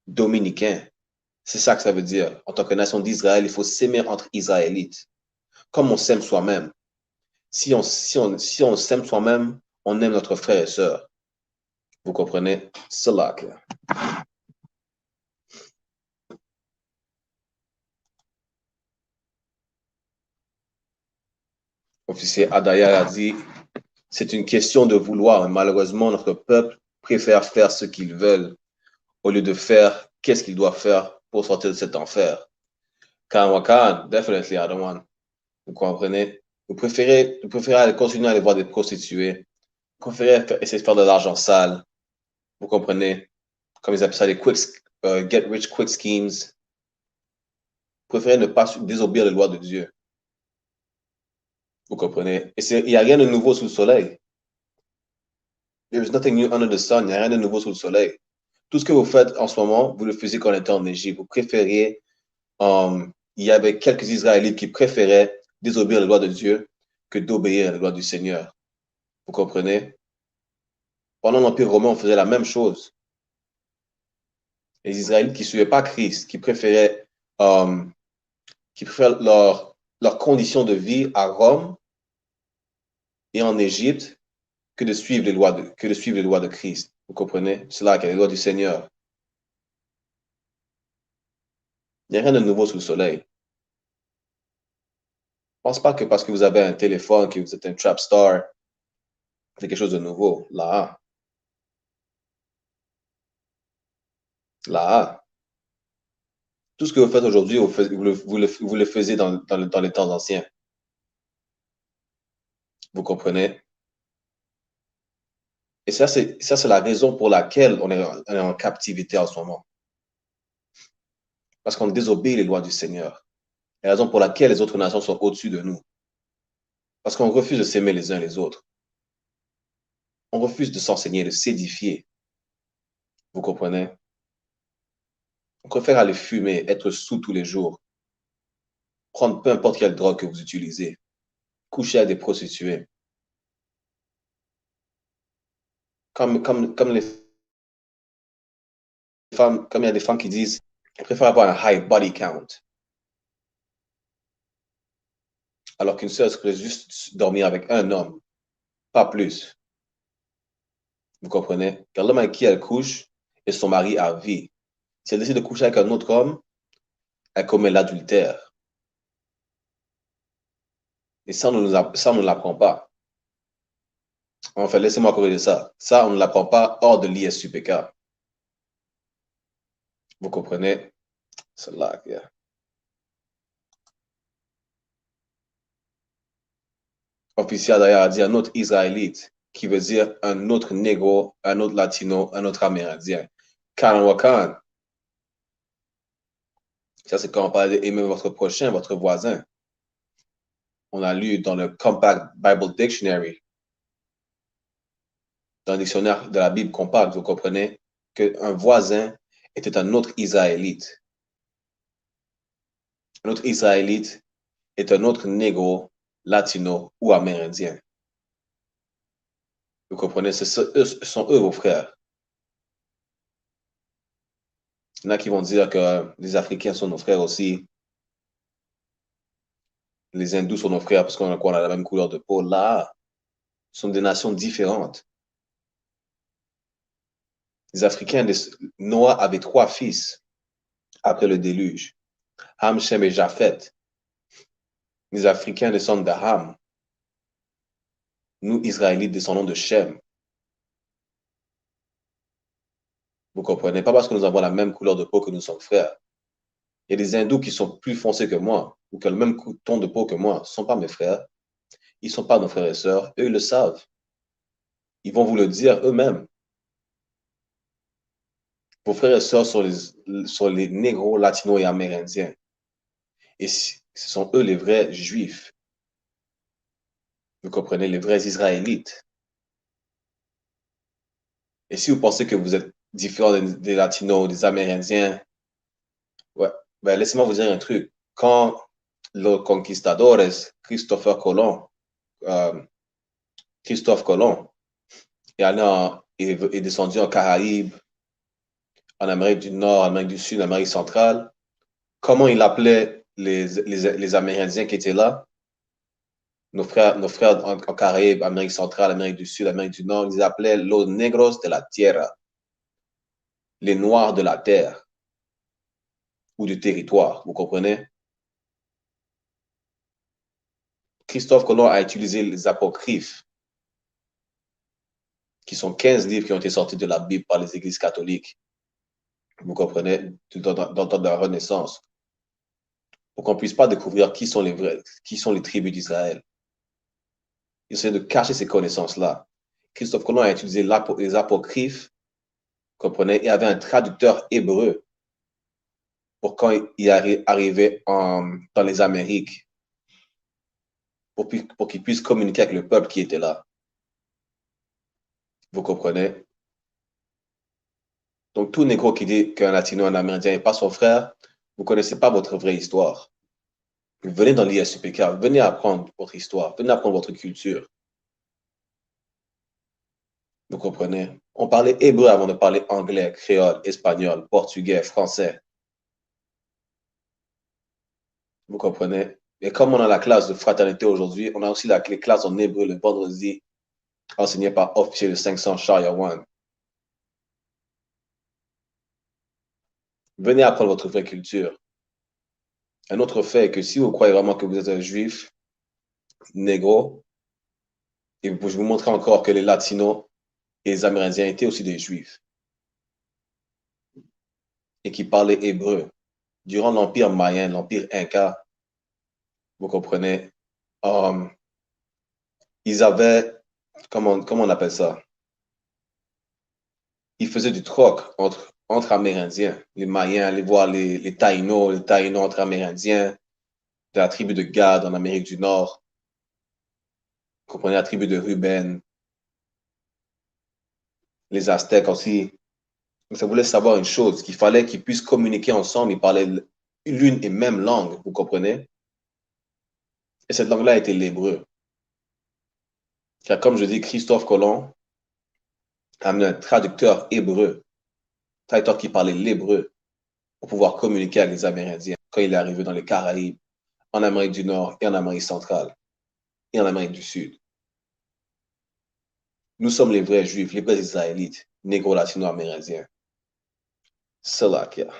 dominicain. C'est ça que ça veut dire. En tant que nation d'Israël, il faut s'aimer entre Israélites, comme on s'aime soi-même. Si on s'aime soi-même, on aime notre frère et sœur. Vous comprenez? C'est là que... Officier Adaya a dit, c'est une question de vouloir. Malheureusement, notre peuple préfère faire ce qu'ils veulent au lieu de faire qu'est-ce qu'ils doivent faire pour sortir de cet enfer. Kan, definitely I don't want. Vous comprenez? Vous préférez continuer à aller voir des prostituées. Vous préférez essayer de faire de l'argent sale. Vous comprenez? Comme ils appellent ça, les get rich quick schemes. Vous préférez ne pas désobéir les lois de Dieu. Vous comprenez? Et il n'y a rien de nouveau sous le soleil. There is nothing new under the sun. Il n'y a rien de nouveau sous le soleil. Tout ce que vous faites en ce moment, vous le faisiez quand on était en Égypte. Vous préfériez, il y avait quelques Israélites qui préféraient désobéir les lois de Dieu que d'obéir les lois du Seigneur. Vous comprenez? Pendant l'Empire romain, on faisait la même chose. Les Israélites qui ne suivaient pas Christ, qui préféraient leur condition de vie à Rome et en Égypte que de suivre les lois de Christ. Vous comprenez? C'est là qu'il y a les lois du Seigneur. Il n'y a rien de nouveau sous le soleil. Ne pense pas que parce que vous avez un téléphone, que vous êtes un trap star, c'est quelque chose de nouveau. Là. Tout ce que vous faites aujourd'hui, vous le faisiez dans les temps anciens. Vous comprenez? Et ça, c'est la raison pour laquelle on est en captivité en ce moment. Parce qu'on désobéit les lois du Seigneur. Et la raison pour laquelle les autres nations sont au-dessus de nous. Parce qu'on refuse de s'aimer les uns les autres. On refuse de s'enseigner, de s'édifier. Vous comprenez? On préfère aller fumer, être sous tous les jours. Prendre peu importe quelle drogue que vous utilisez. Coucher avec des prostituées. Comme les femmes, comme il y a des femmes qui disent, elles préfèrent avoir un high body count. Alors qu'une sœur serait juste dormir avec un homme, pas plus. Vous comprenez? Car l'homme avec qui elle couche est son mari à vie. Si elle décide de coucher avec un autre homme, elle commet l'adultère. Et ça, on ne l'apprend pas. En fait, laissez-moi corriger ça. Ça, on ne l'apprend pas hors de l'ISUPK. Vous comprenez? C'est là, yeah. Officiel d'ailleurs a dit un autre Israélite, qui veut dire un autre négro, un autre latino, un autre amérindien. Kanwakan, ça c'est quand on parle d'aimer votre prochain, votre voisin. On a lu dans le Compact Bible Dictionary, dans le dictionnaire de la Bible compacte, vous comprenez, qu'un voisin était un autre Israélite. Un autre Israélite est un autre négro, latino ou amérindien. Vous comprenez, ce sont eux vos frères. Il y en a qui vont dire que les Africains sont nos frères aussi. Les hindous sont nos frères parce qu'on a la même couleur de peau. Là, ce sont des nations différentes. Les Africains, Noah avait 3 fils après le déluge. Ham, Shem et Japheth. Les Africains descendent de Ham. Nous, Israélites, descendons de Shem. Vous comprenez? Pas parce que nous avons la même couleur de peau que nous sommes frères. Il y a des hindous qui sont plus foncés que moi ou qui ont le même ton de peau que moi. Ce ne sont pas mes frères. Ils ne sont pas nos frères et sœurs. Eux, ils le savent. Ils vont vous le dire eux-mêmes. Vos frères et sœurs sont les négros, latinos et amérindiens. Et ce sont eux les vrais juifs. Vous comprenez, les vrais Israélites. Et si vous pensez que vous êtes différent des latinos, des amérindiens, ouais, ben laissez-moi vous dire un truc. Quand los conquistadores, Christophe Colomb est descendu en Caraïbes, en Amérique du Nord, en Amérique du Sud, en Amérique centrale, comment il appelait les Amérindiens qui étaient là? Nos frères en Caraïbes, Amérique centrale, Amérique du Sud, Amérique du Nord, ils les appelaient los negros de la tierra, les noirs de la terre ou du territoire, vous comprenez? Christophe Colomb a utilisé les apocryphes, qui sont 15 livres qui ont été sortis de la Bible par les églises catholiques, vous comprenez, dans le temps de la Renaissance, pour qu'on ne puisse pas découvrir qui sont les tribus d'Israël. Il essaie de cacher ces connaissances-là. Christophe Colomb a utilisé les apocryphes, comprenez, il y avait un traducteur hébreu pour quand il arrivait dans les Amériques, pour qu'il puisse communiquer avec le peuple qui était là. Vous comprenez? Donc, tout négro qui dit qu'un latino, un amérindien n'est pas son frère, vous ne connaissez pas votre vraie histoire. Venez dans l'ISUPK, venez apprendre votre histoire, venez apprendre votre culture. Vous comprenez? On parlait hébreu avant de parler anglais, créole, espagnol, portugais, français. Vous comprenez? Et comme on a la classe de fraternité aujourd'hui, on a aussi les classes en hébreu le vendredi, enseignées par officier de 500 Shaya One. Venez apprendre votre vraie culture. Un autre fait est que si vous croyez vraiment que vous êtes un juif, négro, et je vais vous montrer encore que les latinos et les amérindiens étaient aussi des juifs et qui parlaient hébreu. Durant l'Empire mayen, l'Empire inca, vous comprenez, ils avaient, comment on appelle ça? Ils faisaient du troc entre Amérindiens. Les Mayens allaient voir les Taïnos entre Amérindiens, de la tribu de Gad en Amérique du Nord. Vous comprenez, la tribu de Ruben, les Aztèques aussi. Donc, ça voulait savoir une chose, qu'il fallait qu'ils puissent communiquer ensemble, ils parlaient l'une et même langue, vous comprenez? Et cette langue-là était l'hébreu. Car comme je dis, Christophe Colomb a amené un traducteur hébreu, traducteur qui parlait l'hébreu, pour pouvoir communiquer avec les Amérindiens quand il est arrivé dans les Caraïbes, en Amérique du Nord et en Amérique centrale et en Amérique du Sud. Nous sommes les vrais Juifs, les vrais Israélites, négro-latino-amérindiens. C'est là qu'il y a.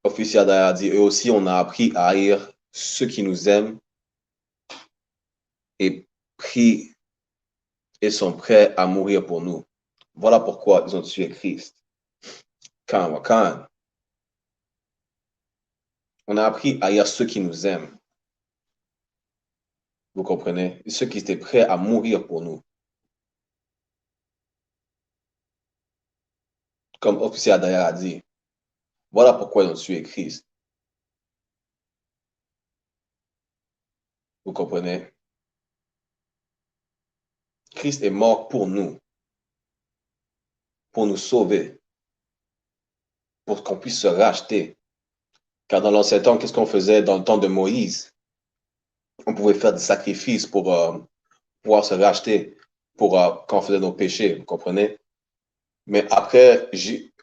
Officier a dit, eux aussi, on a appris à haïr ceux qui nous aiment et prient et sont prêts à mourir pour nous. Voilà pourquoi ils ont tué Christ. Quand on a appris à haïr ceux qui nous aiment, vous comprenez, ceux qui étaient prêts à mourir pour nous. Comme officier Adaya a dit, voilà pourquoi ils ont tué Christ. Vous comprenez? Christ est mort pour nous sauver, pour qu'on puisse se racheter. Car dans l'ancien temps, qu'est-ce qu'on faisait dans le temps de Moïse? On pouvait faire des sacrifices pour pouvoir se racheter, pour quand on faisait nos péchés, vous comprenez? Mais après, Jésus,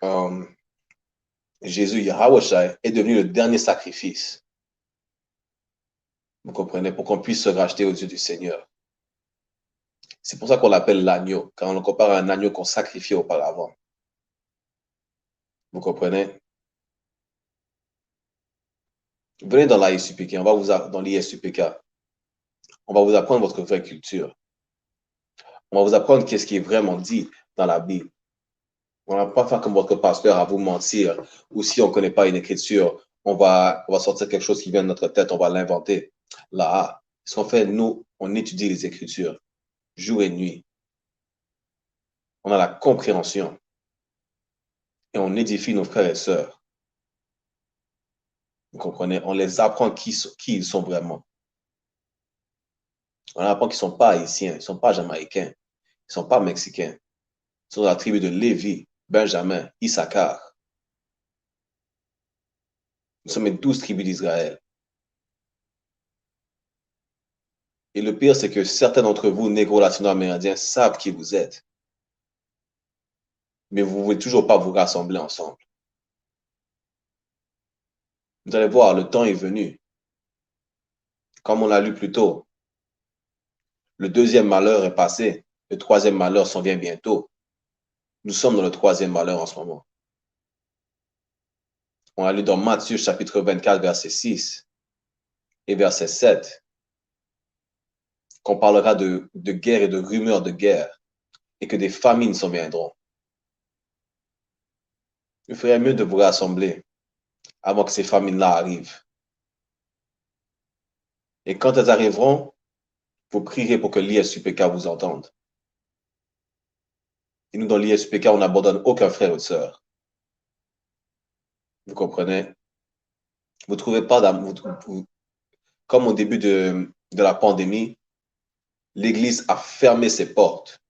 Yahweh est devenu le dernier sacrifice. Vous comprenez? Pour qu'on puisse se racheter aux yeux du Seigneur. C'est pour ça qu'on l'appelle l'agneau, car on le compare à un agneau qu'on sacrifiait auparavant. Vous comprenez? Venez dans l'ISUPK, dans l'ISUPK. On va vous apprendre votre vraie culture. On va vous apprendre qu'est-ce qui est vraiment dit dans la Bible. On ne va pas faire comme votre pasteur à vous mentir, ou si on ne connaît pas une écriture, on va sortir quelque chose qui vient de notre tête, on va l'inventer. Là, ce qu'on fait, nous, on étudie les écritures, jour et nuit. On a la compréhension. Et on édifie nos frères et sœurs. Vous comprenez? On les apprend qui ils sont vraiment. On apprend qu'ils ne sont pas haïtiens, ils ne sont pas jamaïcains, ils ne sont pas mexicains. Ils sont de la tribu de Lévi, Benjamin, Issachar. Nous sommes les 12 tribus d'Israël. Et le pire, c'est que certains d'entre vous, négro latino-amérindiens, savent qui vous êtes. Mais vous ne voulez toujours pas vous rassembler ensemble. Vous allez voir, le temps est venu. Comme on l'a lu plus tôt, le deuxième malheur est passé. Le troisième malheur s'en vient bientôt. Nous sommes dans le troisième malheur en ce moment. On a lu dans Matthieu chapitre 24, verset 6 et verset 7 qu'on parlera de guerre et de rumeurs de guerre et que des famines s'en viendront. Il ferait mieux de vous rassembler avant que ces famines-là arrivent. Et quand elles arriveront, vous prierez pour que l'ISUPK vous entende. Et nous, dans l'ISUPK, on n'abandonne aucun frère ou sœur. Vous comprenez? Vous ne trouvez pas d'amour. Comme au début de la pandémie, l'Église a fermé ses portes.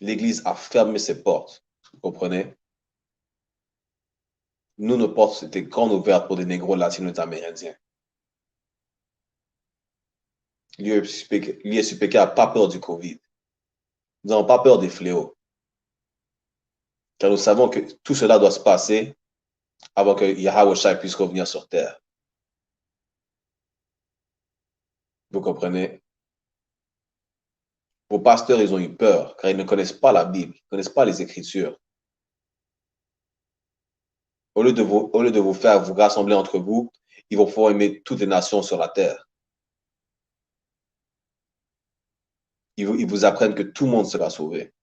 L'Église a fermé ses portes. Vous comprenez? Nous, nos portes étaient grandes ouvertes pour des négros latino-amérindiens. L'ISUPK n'a pas peur du COVID. Nous n'avons pas peur des fléaux. Car nous savons que tout cela doit se passer avant que Yahweh puisse revenir sur terre. Vous comprenez? Vos pasteurs, ils ont eu peur, car ils ne connaissent pas la Bible, ils ne connaissent pas les Écritures. Au lieu de vous faire vous rassembler entre vous, ils vont pouvoir aimer toutes les nations sur la terre. Ils vous apprennent que tout le monde sera sauvé.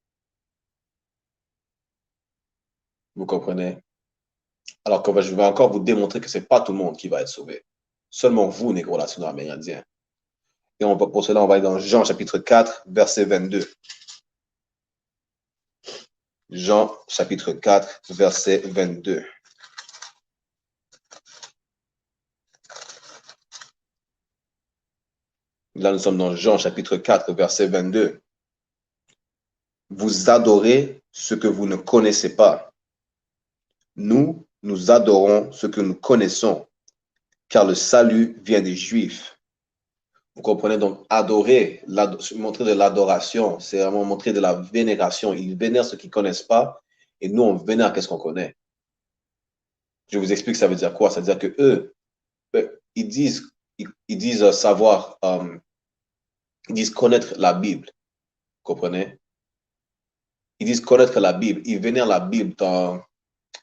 Vous comprenez? Alors que je vais encore vous démontrer que ce n'est pas tout le monde qui va être sauvé. Seulement vous, négro latino-amérindiens. Et pour cela, on va aller dans Jean chapitre 4, verset 22. Jean chapitre 4, verset 22. Là, nous sommes dans Jean chapitre 4, verset 22. Vous adorez ce que vous ne connaissez pas. Nous adorons ce que nous connaissons, car le salut vient des Juifs. Vous comprenez donc, adorer, montrer de l'adoration, c'est vraiment montrer de la vénération. Ils vénèrent ce qu'ils ne connaissent pas, et nous, on vénère qu'est-ce qu'on connaît. Je vous explique ça veut dire quoi. Ça veut dire que eux, ils disent savoir, ils disent connaître la Bible. Vous comprenez? Ils disent connaître la Bible. Ils vénèrent la Bible dans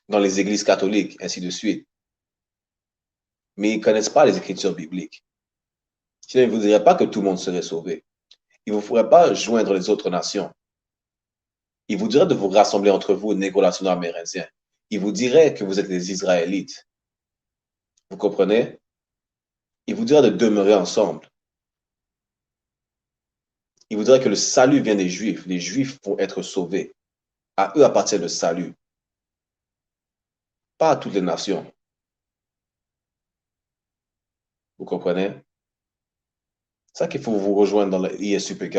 les églises catholiques, ainsi de suite. Mais ils ne connaissent pas les écritures bibliques. Sinon, il ne vous dirait pas que tout le monde serait sauvé. Il ne vous ferait pas joindre les autres nations. Il vous dirait de vous rassembler entre vous, négro nationaux amérindiens. Il vous dirait que vous êtes des Israélites. Vous comprenez? Il vous dirait de demeurer ensemble. Il vous dirait que le salut vient des Juifs. Les Juifs vont être sauvés. À eux appartient le salut. Pas à toutes les nations. Vous comprenez? C'est ça qu'il faut vous rejoindre dans le ISUPK.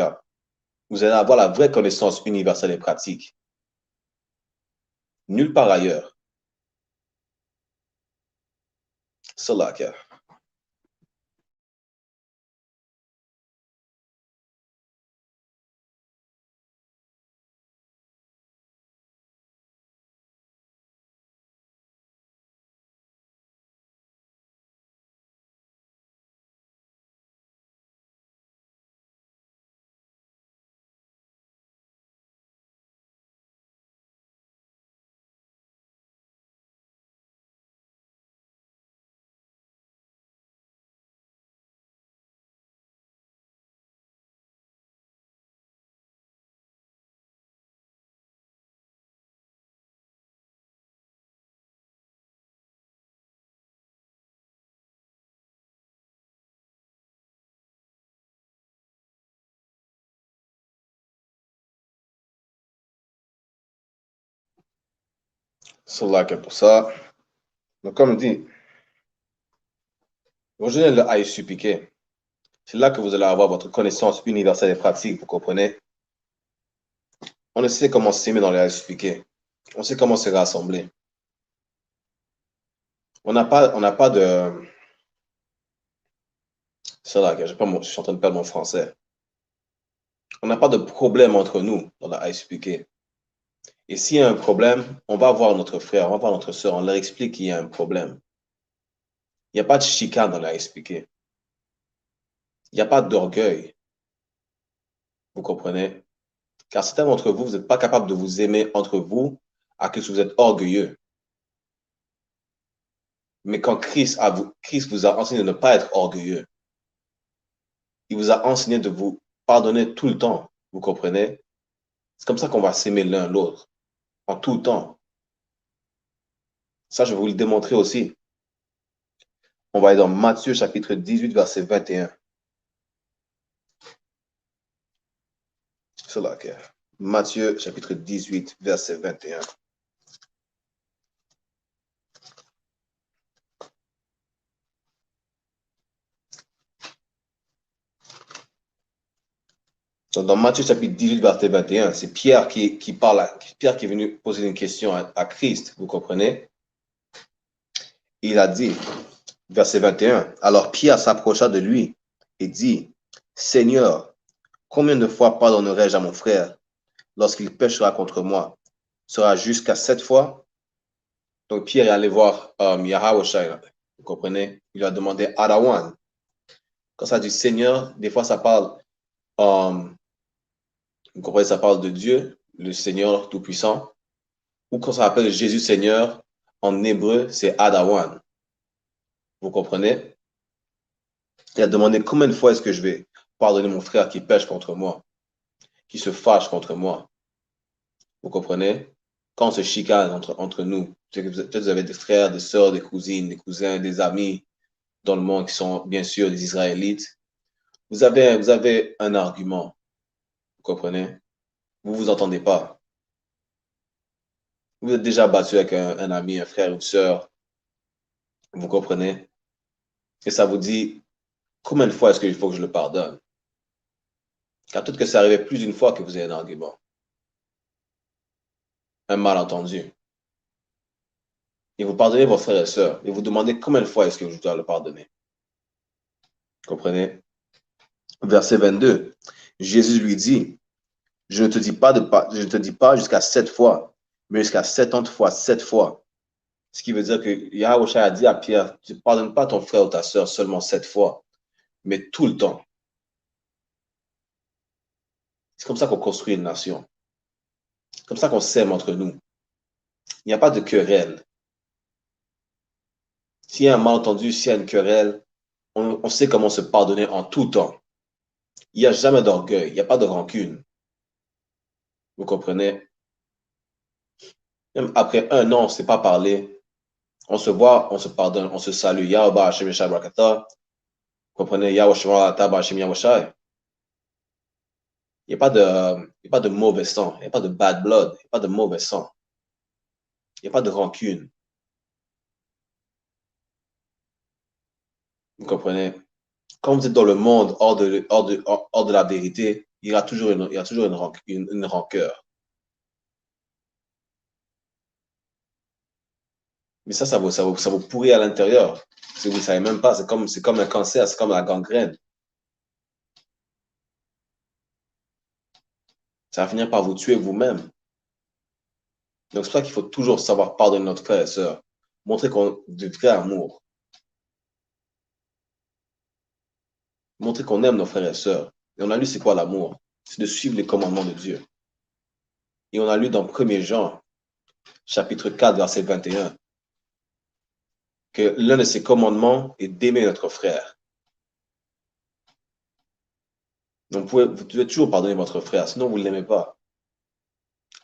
Vous allez avoir la vraie connaissance universelle et pratique. Nulle part ailleurs. Salaka. Salaka pour ça. Donc, comme dit, rejoignez le ISUPK. C'est là que vous allez avoir votre connaissance universelle et pratique, vous comprenez? On sait comment s'aimer dans les ISUPK. On sait comment se rassembler. On n'a pas de... C'est là que je suis en train de perdre mon français. On n'a pas de problème entre nous dans la ISUPK. Et s'il y a un problème, on va voir notre frère, on va voir notre soeur, on leur explique qu'il y a un problème. Il n'y a pas de chicane dans la ISUPK. Il n'y a pas d'orgueil. Vous comprenez? Car certains d'entre vous, vous n'êtes pas capable de vous aimer entre vous à cause que vous êtes orgueilleux. Mais quand Christ vous a enseigné de ne pas être orgueilleux, il vous a enseigné de vous pardonner tout le temps. Vous comprenez? C'est comme ça qu'on va s'aimer l'un l'autre, en tout temps. Ça, je vais vous le démontrer aussi. On va aller dans Matthieu chapitre 18, verset 21. C'est là que Matthieu chapitre 18, verset 21. Donc, dans Matthieu chapitre 18, verset 21, c'est Pierre qui parle, Pierre qui est venu poser une question à Christ, vous comprenez? Il a dit, verset 21, alors Pierre s'approcha de lui et dit, Seigneur, combien de fois pardonnerai-je à mon frère lorsqu'il péchera contre moi? Sera jusqu'à 7 fois? Donc Pierre est allé voir Yahweh, vous comprenez? Il lui a demandé Adawan. Quand ça dit Seigneur, des fois ça parle, vous comprenez, ça parle de Dieu, le Seigneur Tout-Puissant. Ou quand ça appelle Jésus Seigneur, en hébreu, c'est Adawan. Vous comprenez? Il a demandé combien de fois est-ce que je vais pardonner mon frère qui pêche contre moi, qui se fâche contre moi. Vous comprenez? Quand on se chicane entre nous, peut-être vous avez des frères, des sœurs, des cousines, des cousins, des amis dans le monde qui sont bien sûr des Israélites. Vous avez un argument. Vous comprenez? Vous ne vous entendez pas. Vous êtes déjà battu avec un ami, un frère, une sœur. Vous comprenez? Et ça vous dit, combien de fois est-ce qu'il faut que je le pardonne? Car peut-être que ça arrivait plus d'une fois que vous avez un argument. Un malentendu. Et vous pardonnez vos frères et sœurs. Et vous demandez combien de fois est-ce que je dois le pardonner? Vous comprenez? Verset 22. Jésus lui dit, je ne te dis pas jusqu'à 7 fois, mais jusqu'à 70 fois, 7 fois. Ce qui veut dire que Yahweh a dit à Pierre, tu ne pardonnes pas ton frère ou ta sœur seulement 7 fois, mais tout le temps. C'est comme ça qu'on construit une nation. C'est comme ça qu'on s'aime entre nous. Il n'y a pas de querelle. S'il y a un malentendu, s'il y a une querelle, On sait comment se pardonner en tout temps. Il n'y a jamais d'orgueil, il n'y a pas de rancune. Vous comprenez? Même après un an, on ne s'est pas parlé. On se voit, on se pardonne, on se salue. Yaoba Hashem Yeshua Brakata. Vous comprenez? Yahushua Taba Hashem Yahushai. Il n'y a pas de mauvais sang. Il n'y a pas de bad blood. Il n'y a pas de mauvais sang. Il n'y a pas de rancune. Vous comprenez? Quand vous êtes dans le monde hors de la vérité, il y a toujours une rancœur. Mais ça vous pourrit à l'intérieur. Si vous ne savez même pas, c'est comme un cancer, c'est comme la gangrène. Ça va finir par vous tuer vous-même. Donc c'est pour ça qu'il faut toujours savoir pardonner notre frère et sœur. Montrer qu'on du vrai amour. Montrer qu'on aime nos frères et sœurs. Et on a lu c'est quoi l'amour? C'est de suivre les commandements de Dieu. Et on a lu dans 1er Jean, chapitre 4, verset 21, que l'un de ses commandements est d'aimer notre frère. Donc vous devez toujours pardonner votre frère, sinon vous ne l'aimez pas.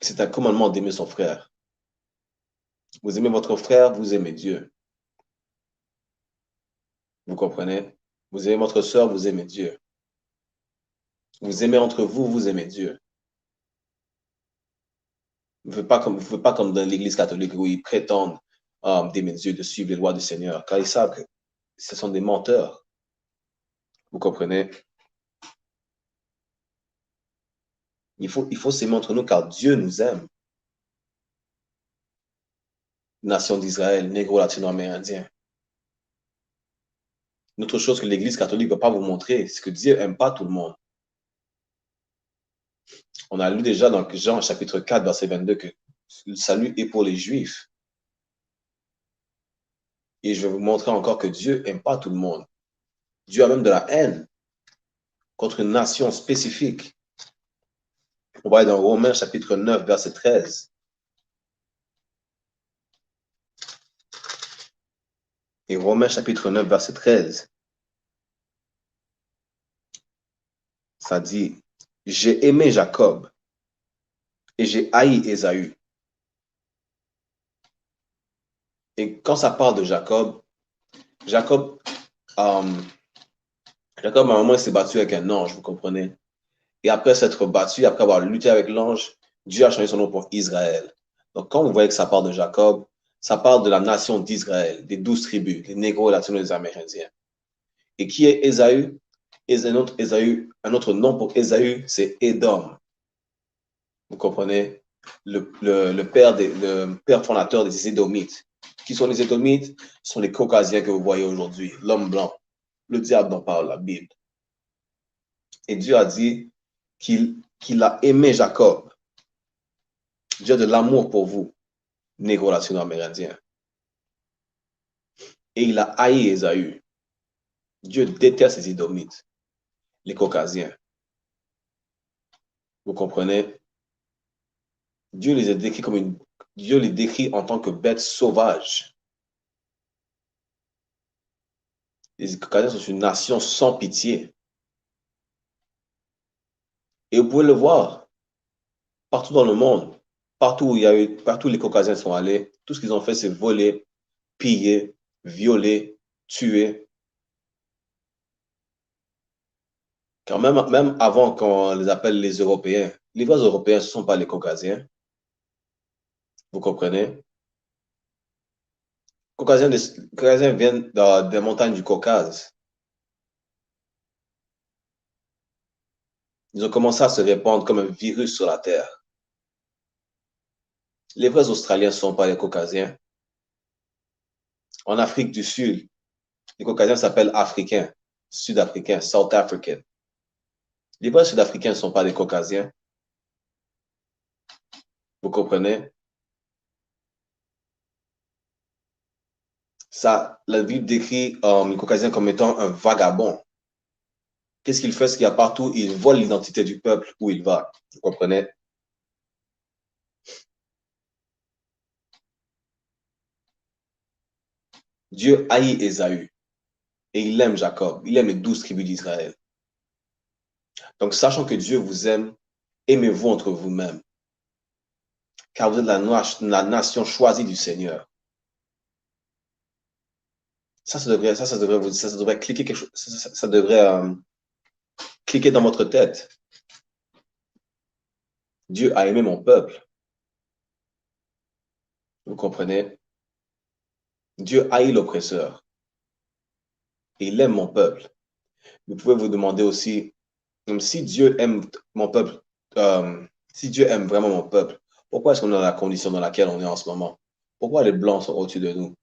C'est un commandement d'aimer son frère. Vous aimez votre frère, vous aimez Dieu. Vous comprenez? Vous aimez votre sœur, vous aimez Dieu. Vous aimez entre vous, vous aimez Dieu. Vous ne faites pas comme dans l'Église catholique où ils prétendent d'aimer Dieu, de suivre les lois du Seigneur, car ils savent que ce sont des menteurs. Vous comprenez? Il faut s'aimer entre nous car Dieu nous aime. Nation d'Israël, négro latino-amérindien. Une autre chose que l'Église catholique ne va pas vous montrer, c'est que Dieu n'aime pas tout le monde. On a lu déjà dans Jean chapitre 4, verset 22, que le salut est pour les Juifs. Et je vais vous montrer encore que Dieu n'aime pas tout le monde. Dieu a même de la haine contre une nation spécifique. On va aller dans Romains chapitre 9, verset 13. Et Romains chapitre 9, verset 13. Ça dit, j'ai aimé Jacob et j'ai haï Ésaü. Et quand ça parle de Jacob, Jacob, à un moment, il s'est battu avec un ange, vous comprenez? Et après s'être battu, après avoir lutté avec l'ange, Dieu a changé son nom pour Israël. Donc, quand vous voyez que ça parle de Jacob, ça parle de la nation d'Israël, des 12 tribus, les négros, les latinos, les amérindiens. Et qui est Ésaü? Un autre nom pour Ésaü, c'est Édom. Vous comprenez? Le père fondateur des Édomites. Qui sont les Édomites? Ce sont les Caucasiens que vous voyez aujourd'hui, l'homme blanc. Le diable dont parle la Bible. Et Dieu a dit qu'il a aimé Jacob. Dieu a de l'amour pour vous, négro latino-amérindien. Et il a haï Ésaü. Dieu déteste les Édomites, les Caucasiens. Vous comprenez? Dieu les décrit en tant que bêtes sauvages. Les Caucasiens sont une nation sans pitié. Et vous pouvez le voir partout dans le monde, partout où les Caucasiens sont allés, tout ce qu'ils ont fait, c'est voler, piller, violer, tuer. Car même avant qu'on les appelle les Européens, les vrais Européens, ce ne sont pas les Caucasiens. Vous comprenez? Les Caucasiens viennent des montagnes du Caucase. Ils ont commencé à se répandre comme un virus sur la Terre. Les vrais Australiens ne sont pas les Caucasiens. En Afrique du Sud, les Caucasiens s'appellent Africains, Sud-Africains, South African. Les vrais Sud-Africains ne sont pas des Caucasiens. Vous comprenez? Ça, la Bible décrit les Caucasiens comme étant un vagabond. Qu'est-ce qu'il fait? Ce qu'il y a partout, il vole l'identité du peuple où il va. Vous comprenez? Dieu haït Ésaü. Et il aime Jacob. Il aime les 12 tribus d'Israël. Donc, sachant que Dieu vous aime, aimez-vous entre vous-mêmes. Car vous êtes la nation choisie du Seigneur. Ça devrait cliquer quelque chose. Ça devrait cliquer dans votre tête. Dieu a aimé mon peuple. Vous comprenez? Dieu haït l'oppresseur. Et il aime mon peuple. Vous pouvez vous demander aussi, si Dieu aime mon peuple, si Dieu aime vraiment mon peuple, pourquoi est-ce qu'on est dans la condition dans laquelle on est en ce moment? Pourquoi les Blancs sont au-dessus de nous?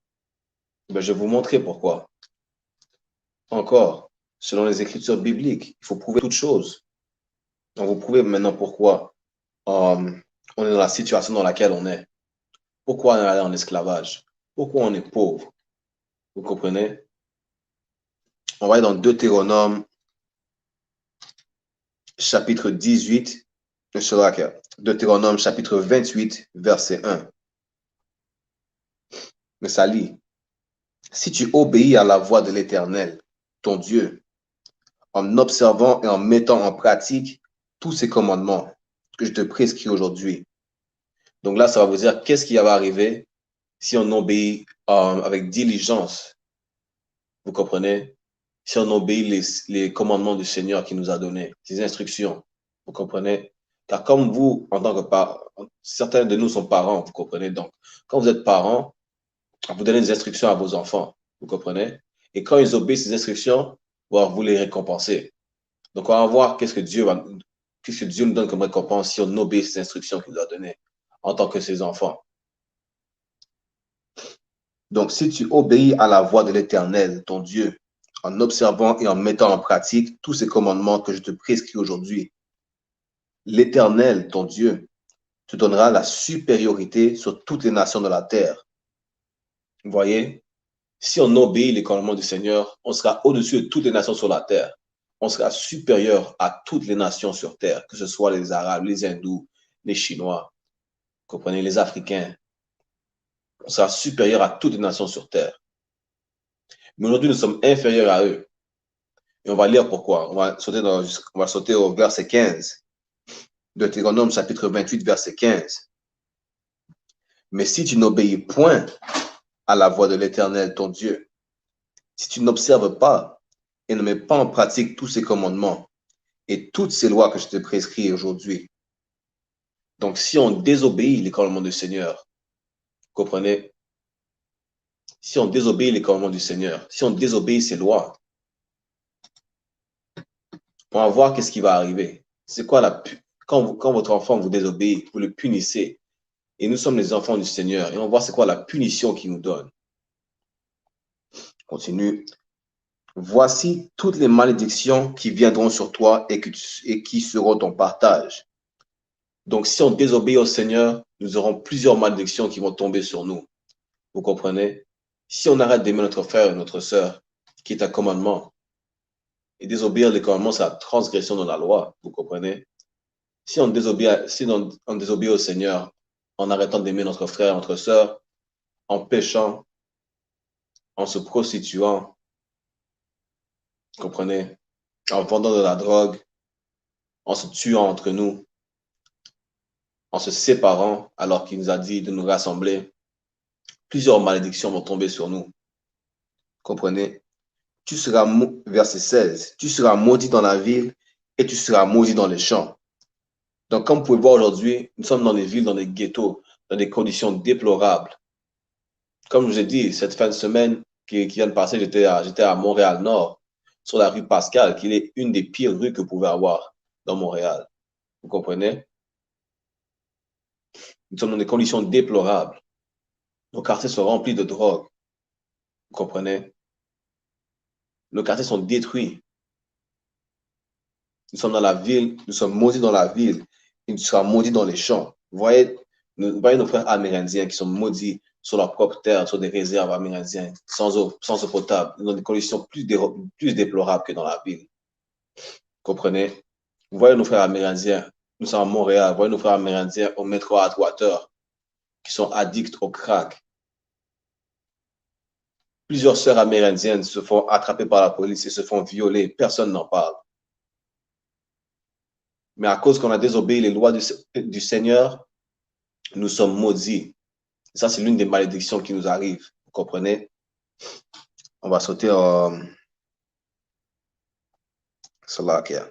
Ben, je vais vous montrer pourquoi. Encore, selon les Écritures bibliques, il faut prouver toutes choses. Donc, vous prouvez maintenant pourquoi on est dans la situation dans laquelle on est. Pourquoi on est allé en esclavage? Pourquoi on est pauvre? Vous comprenez? On va aller dans Deutéronome, chapitre 18, Deutéronome, chapitre 28, verset 1. Mais ça lit. Si tu obéis à la voix de l'Éternel, ton Dieu, en observant et en mettant en pratique tous ces commandements que je te prescris aujourd'hui. Donc là, ça va vous dire qu'est-ce qui va arriver si on obéit avec diligence. Vous comprenez? Si on obéit les commandements du Seigneur qui nous a donnés, ses instructions. Vous comprenez? Car comme vous, en tant que parents, certains de nous sont parents, vous comprenez? Donc, quand vous êtes parents, vous donnez des instructions à vos enfants. Vous comprenez? Et quand ils obéissent ces instructions, vous les récompenser. Donc, on va voir qu'est-ce que Dieu nous donne comme récompense si on obéit ces instructions qu'il nous a données en tant que ses enfants. Donc, si tu obéis à la voix de l'Éternel, ton Dieu, en observant et en mettant en pratique tous ces commandements que je te prescris aujourd'hui, l'Éternel, ton Dieu, te donnera la supériorité sur toutes les nations de la terre. Vous voyez, si on obéit les commandements du Seigneur, on sera au-dessus de toutes les nations sur la terre. On sera supérieur à toutes les nations sur terre, que ce soit les Arabes, les Hindous, les Chinois, vous comprenez, les Africains. On sera supérieur à toutes les nations sur terre. Mais aujourd'hui, nous sommes inférieurs à eux. Et on va lire pourquoi. On va sauter au verset 15. Deutéronome chapitre 28, verset 15. Mais si tu n'obéis point à la voix de l'Éternel, ton Dieu, si tu n'observes pas et ne mets pas en pratique tous ces commandements et toutes ces lois que je te prescris aujourd'hui, donc si on désobéit les commandements du Seigneur, vous comprenez? Si on désobéit les commandements du Seigneur, si on désobéit ses lois, on va voir qu'est-ce qui va arriver. C'est quoi quand votre enfant vous désobéit, vous le punissez. Et nous sommes les enfants du Seigneur. Et on va voir c'est quoi la punition qu'il nous donne. Continue. Voici toutes les malédictions qui viendront sur toi et qui seront ton partage. Donc, si on désobéit au Seigneur, nous aurons plusieurs malédictions qui vont tomber sur nous. Vous comprenez? Si on arrête d'aimer notre frère et notre sœur, qui est un commandement, et désobéir les commandements, c'est la transgression de la loi. Vous comprenez? Si on désobéit au Seigneur en arrêtant d'aimer notre frère, notre sœur, en péchant, en se prostituant, vous comprenez? En vendant de la drogue, en se tuant entre nous, en se séparant alors qu'il nous a dit de nous rassembler, plusieurs malédictions vont tomber sur nous. Comprenez? Verset 16, tu seras maudit dans la ville et tu seras maudit dans les champs. Donc, comme vous pouvez voir aujourd'hui, nous sommes dans des villes, dans des ghettos, dans des conditions déplorables. Comme je vous ai dit, cette fin de semaine qui vient de passer, j'étais à Montréal-Nord, sur la rue Pascal, qui est une des pires rues que vous pouvez avoir dans Montréal. Vous comprenez? Nous sommes dans des conditions déplorables. Nos quartiers sont remplis de drogue. Vous comprenez? Nos quartiers sont détruits. Nous sommes dans la ville, nous sommes maudits dans la ville, et nous serons maudits dans les champs. Vous voyez nos frères amérindiens qui sont maudits sur leur propre terre, sur des réserves amérindiennes, sans eau potable, dans des conditions plus déplorables que dans la ville. Vous comprenez? Vous voyez nos frères amérindiens, nous sommes à Montréal, vous voyez nos frères amérindiens au métro Atwater, qui sont addicts au crack. Plusieurs sœurs amérindiennes se font attraper par la police et se font violer. Personne n'en parle. Mais à cause qu'on a désobéi les lois du Seigneur, nous sommes maudits. Ça, c'est l'une des malédictions qui nous arrivent. Vous comprenez? On va sauter cela, okay.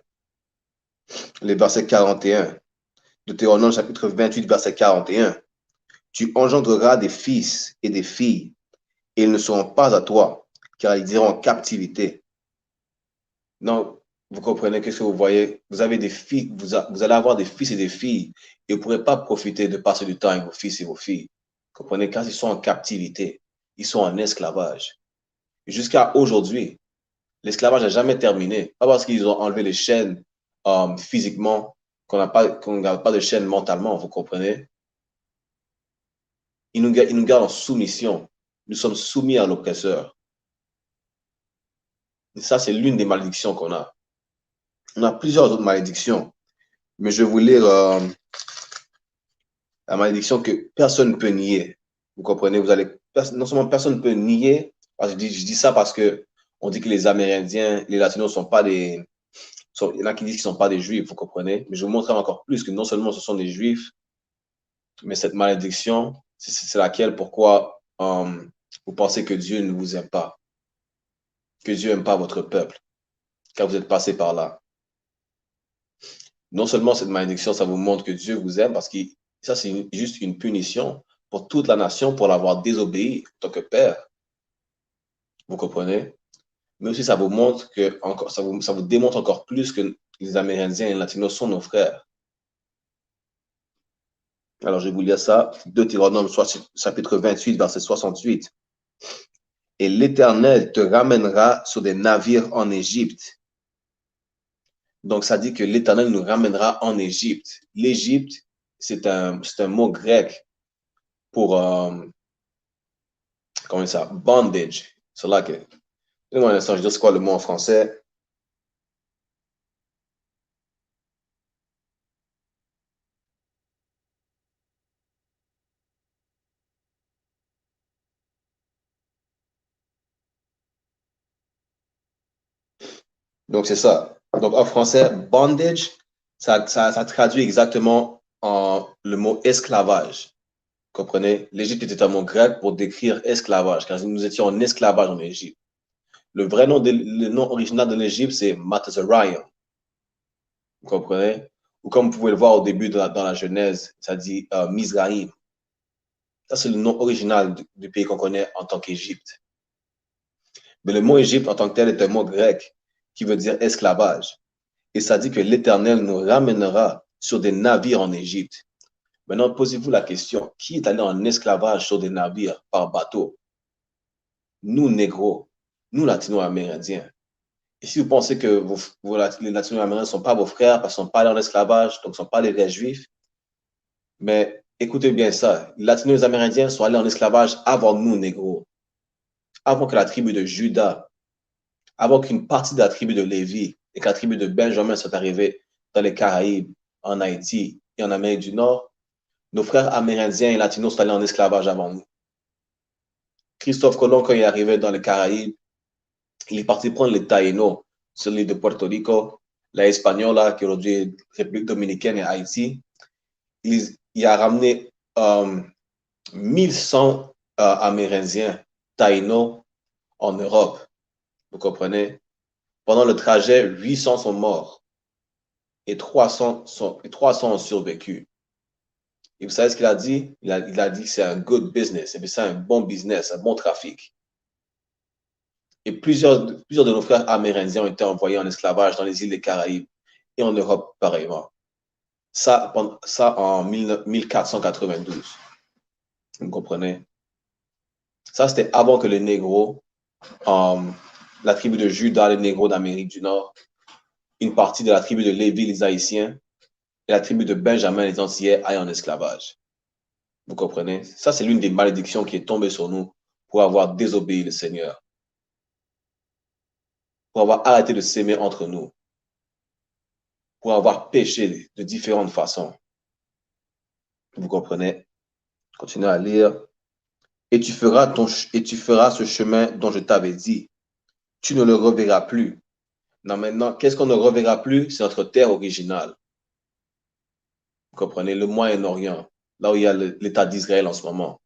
Les versets 41. Deutéronome chapitre 28, verset 41. Tu engendreras des fils et des filles, et ils ne seront pas à toi, car ils iront en captivité. Non, vous comprenez, qu'est-ce que vous voyez? Vous avez des filles, vous allez avoir des fils et des filles, et vous ne pourrez pas profiter de passer du temps avec vos fils et vos filles. Vous comprenez? Car ils sont en captivité, ils sont en esclavage. Jusqu'à aujourd'hui, l'esclavage n'a jamais terminé. Pas parce qu'ils ont enlevé les chaînes physiquement, qu'on ne garde pas de chaînes mentalement, vous comprenez? Ils nous gardent en soumission. Nous sommes soumis à l'oppresseur. Et ça, c'est l'une des malédictions qu'on a. On a plusieurs autres malédictions, mais je vais vous lire la malédiction que personne ne peut nier. Vous comprenez? Non seulement personne ne peut nier, parce que je dis ça parce que on dit que les Amérindiens, les Latinos sont pas des... il y en a qui disent qu'ils ne sont pas des Juifs, vous comprenez? Mais je vais vous montrer encore plus que non seulement ce sont des Juifs, mais cette malédiction, c'est laquelle, pourquoi vous pensez que Dieu ne vous aime pas, que Dieu n'aime pas votre peuple, car vous êtes passé par là. Non seulement cette malédiction, ça vous montre que Dieu vous aime, parce que ça, c'est juste une punition pour toute la nation pour l'avoir désobéi en tant que père. Vous comprenez? Mais aussi, ça vous montre que, ça vous démontre encore plus que les Amérindiens et les Latinos sont nos frères. Alors, je vais vous lire ça. Deutéronome chapitre 28, verset 68. Et l'Éternel te ramènera sur des navires en Égypte. Donc, ça dit que l'Éternel nous ramènera en Égypte. L'Égypte, c'est un mot grec pour, comment ça? Bondage. C'est là que, donne-moi un instant, je dis c'est quoi le mot en français? Donc, c'est ça. Donc, en français, bondage, ça traduit exactement le mot esclavage. Vous comprenez? L'Égypte était un mot grec pour décrire esclavage, car nous étions en esclavage en Égypte. Le nom original de l'Égypte, c'est Matazariam. Vous comprenez? Ou comme vous pouvez le voir au début dans la Genèse, ça dit Mizraïm. Ça, c'est le nom original du pays qu'on connaît en tant qu'Égypte. Mais le mot Égypte en tant que tel est un mot grec qui veut dire esclavage. Et ça dit que l'Éternel nous ramènera sur des navires en Égypte. Maintenant, posez-vous la question, qui est allé en esclavage sur des navires par bateau? Nous, négros, nous, latino-amérindiens. Et si vous pensez que les latino-amérindiens ne sont pas vos frères parce qu'ils ne sont pas allés en esclavage, donc ils ne sont pas les vrais juifs, mais écoutez bien ça, les latino-amérindiens sont allés en esclavage avant nous, négros. Avant que la tribu de Juda, avant qu'une partie de la tribu de Lévi et que la tribu de Benjamin soit arrivée dans les Caraïbes, en Haïti et en Amérique du Nord, nos frères amérindiens et latinos sont allés en esclavage avant nous. Christophe Colomb, quand il est arrivé dans les Caraïbes, il est parti prendre les Taïnos sur l'île de Puerto Rico, la Hispaniola, qui aujourd'hui est République dominicaine et Haïti. Il a ramené 1100 Amérindiens Taïnos en Europe. Vous comprenez? Pendant le trajet, 800 sont morts et 300 ont survécu. Et vous savez ce qu'il a dit? Il a dit que c'est un good business, c'est un bon business, un bon trafic. Et plusieurs de nos frères amérindiens ont été envoyés en esclavage dans les îles des Caraïbes et en Europe pareillement. Ça en 1492. Vous comprenez? Ça, c'était avant que les négros, la tribu de Juda, les négros d'Amérique du Nord, une partie de la tribu de Lévi, les Haïtiens, et la tribu de Benjamin, les Antillais, aillent en esclavage. Vous comprenez? Ça, c'est l'une des malédictions qui est tombée sur nous pour avoir désobéi le Seigneur. Pour avoir arrêté de s'aimer entre nous. Pour avoir péché de différentes façons. Vous comprenez? Continuez à lire. et tu feras ce chemin dont je t'avais dit. Tu ne le reverras plus. Non, maintenant, qu'est-ce qu'on ne reverra plus? C'est notre terre originale. Vous comprenez? Le Moyen-Orient, là où il y a l'État d'Israël en ce moment.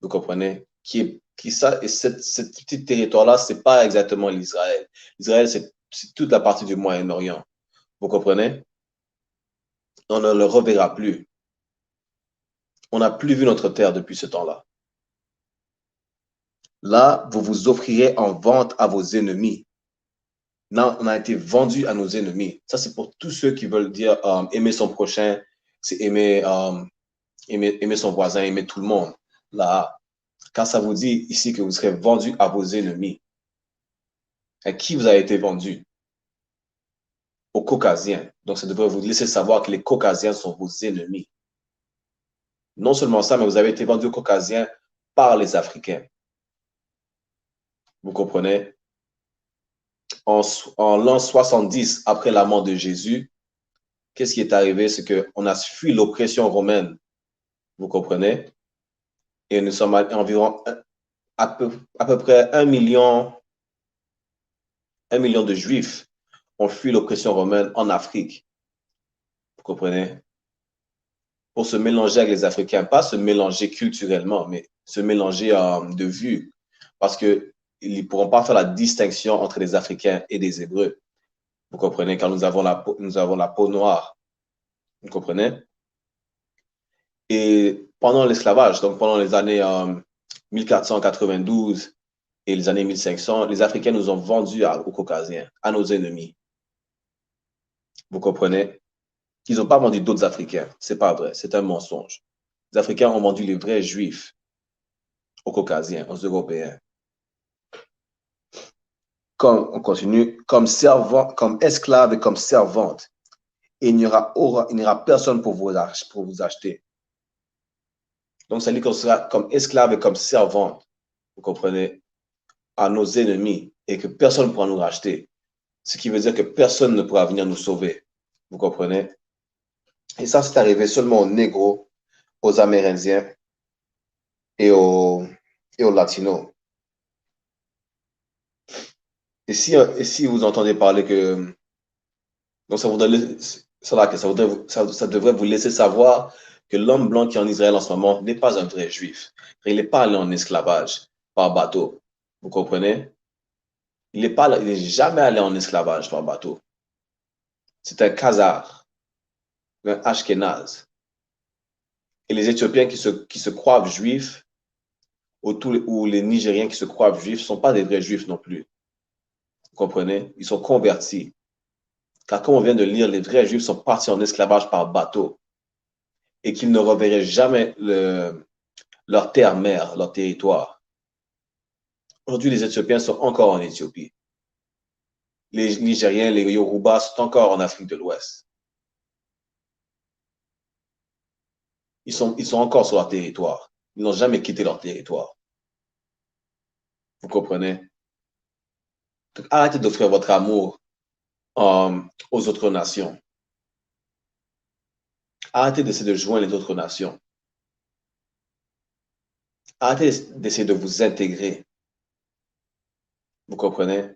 Vous comprenez? Et cette petite territoire-là, c'est pas exactement l'Israël. L'Israël, c'est toute la partie du Moyen-Orient. Vous comprenez? On ne le reverra plus. On n'a plus vu notre terre depuis ce temps-là. Là, vous vous offrirez en vente à vos ennemis. Là, on a été vendu à nos ennemis. Ça, c'est pour tous ceux qui veulent dire aimer son prochain, c'est aimer son voisin, aimer tout le monde. Là, quand ça vous dit ici que vous serez vendu à vos ennemis, à qui vous avez été vendu? Aux Caucasiens. Donc, ça devrait vous laisser savoir que les Caucasiens sont vos ennemis. Non seulement ça, mais vous avez été vendu aux Caucasiens par les Africains. Vous comprenez? En l'an 70, après la mort de Jésus, qu'est-ce qui est arrivé? C'est qu'on a fui l'oppression romaine. Vous comprenez? Et nous sommes environ à peu près 1 million de Juifs ont fui l'oppression romaine en Afrique. Vous comprenez? Pour se mélanger avec les Africains, pas se mélanger culturellement, mais se mélanger de vue. Parce qu'ils ne pourront pas faire la distinction entre les Africains et les Hébreux. Vous comprenez? Quand nous avons la peau noire. Vous comprenez? Et pendant l'esclavage, donc pendant les années 1492 et les années 1500, les Africains nous ont vendus aux Caucasiens, à nos ennemis. Vous comprenez? Ils n'ont pas vendu d'autres Africains. C'est pas vrai. C'est un mensonge. Les Africains ont vendu les vrais Juifs aux Caucasiens, aux Européens. On continue, comme esclave et comme servante. Et il n'y aura personne pour vous acheter. Donc, ça dit qu'on sera comme esclave et comme servante, vous comprenez, à nos ennemis et que personne ne pourra nous racheter. Ce qui veut dire que personne ne pourra venir nous sauver. Vous comprenez? Et ça, c'est arrivé seulement aux Négros, aux Amérindiens et aux Latinos. Et si vous entendez parler que... Donc, ça devrait vous laisser savoir que l'homme blanc qui est en Israël en ce moment n'est pas un vrai juif. Il n'est pas allé en esclavage par bateau. Vous comprenez? Il n'est jamais allé en esclavage par bateau. C'est un Khazar, un Ashkénaze. Et les Éthiopiens qui se croient juifs, ou les Nigériens qui se croient juifs, ne sont pas des vrais juifs non plus. Vous comprenez? Ils sont convertis. Car comme on vient de lire, les vrais juifs sont partis en esclavage par bateau et qu'ils ne reverraient jamais leur terre-mère, leur territoire. Aujourd'hui, les Éthiopiens sont encore en Éthiopie. Les Nigériens, les Yoruba sont encore en Afrique de l'Ouest. Ils sont encore sur leur territoire. Ils n'ont jamais quitté leur territoire. Vous comprenez? Donc, arrêtez d'offrir votre amour aux autres nations. Arrêtez d'essayer de joindre les autres nations. Arrêtez d'essayer de vous intégrer. Vous comprenez?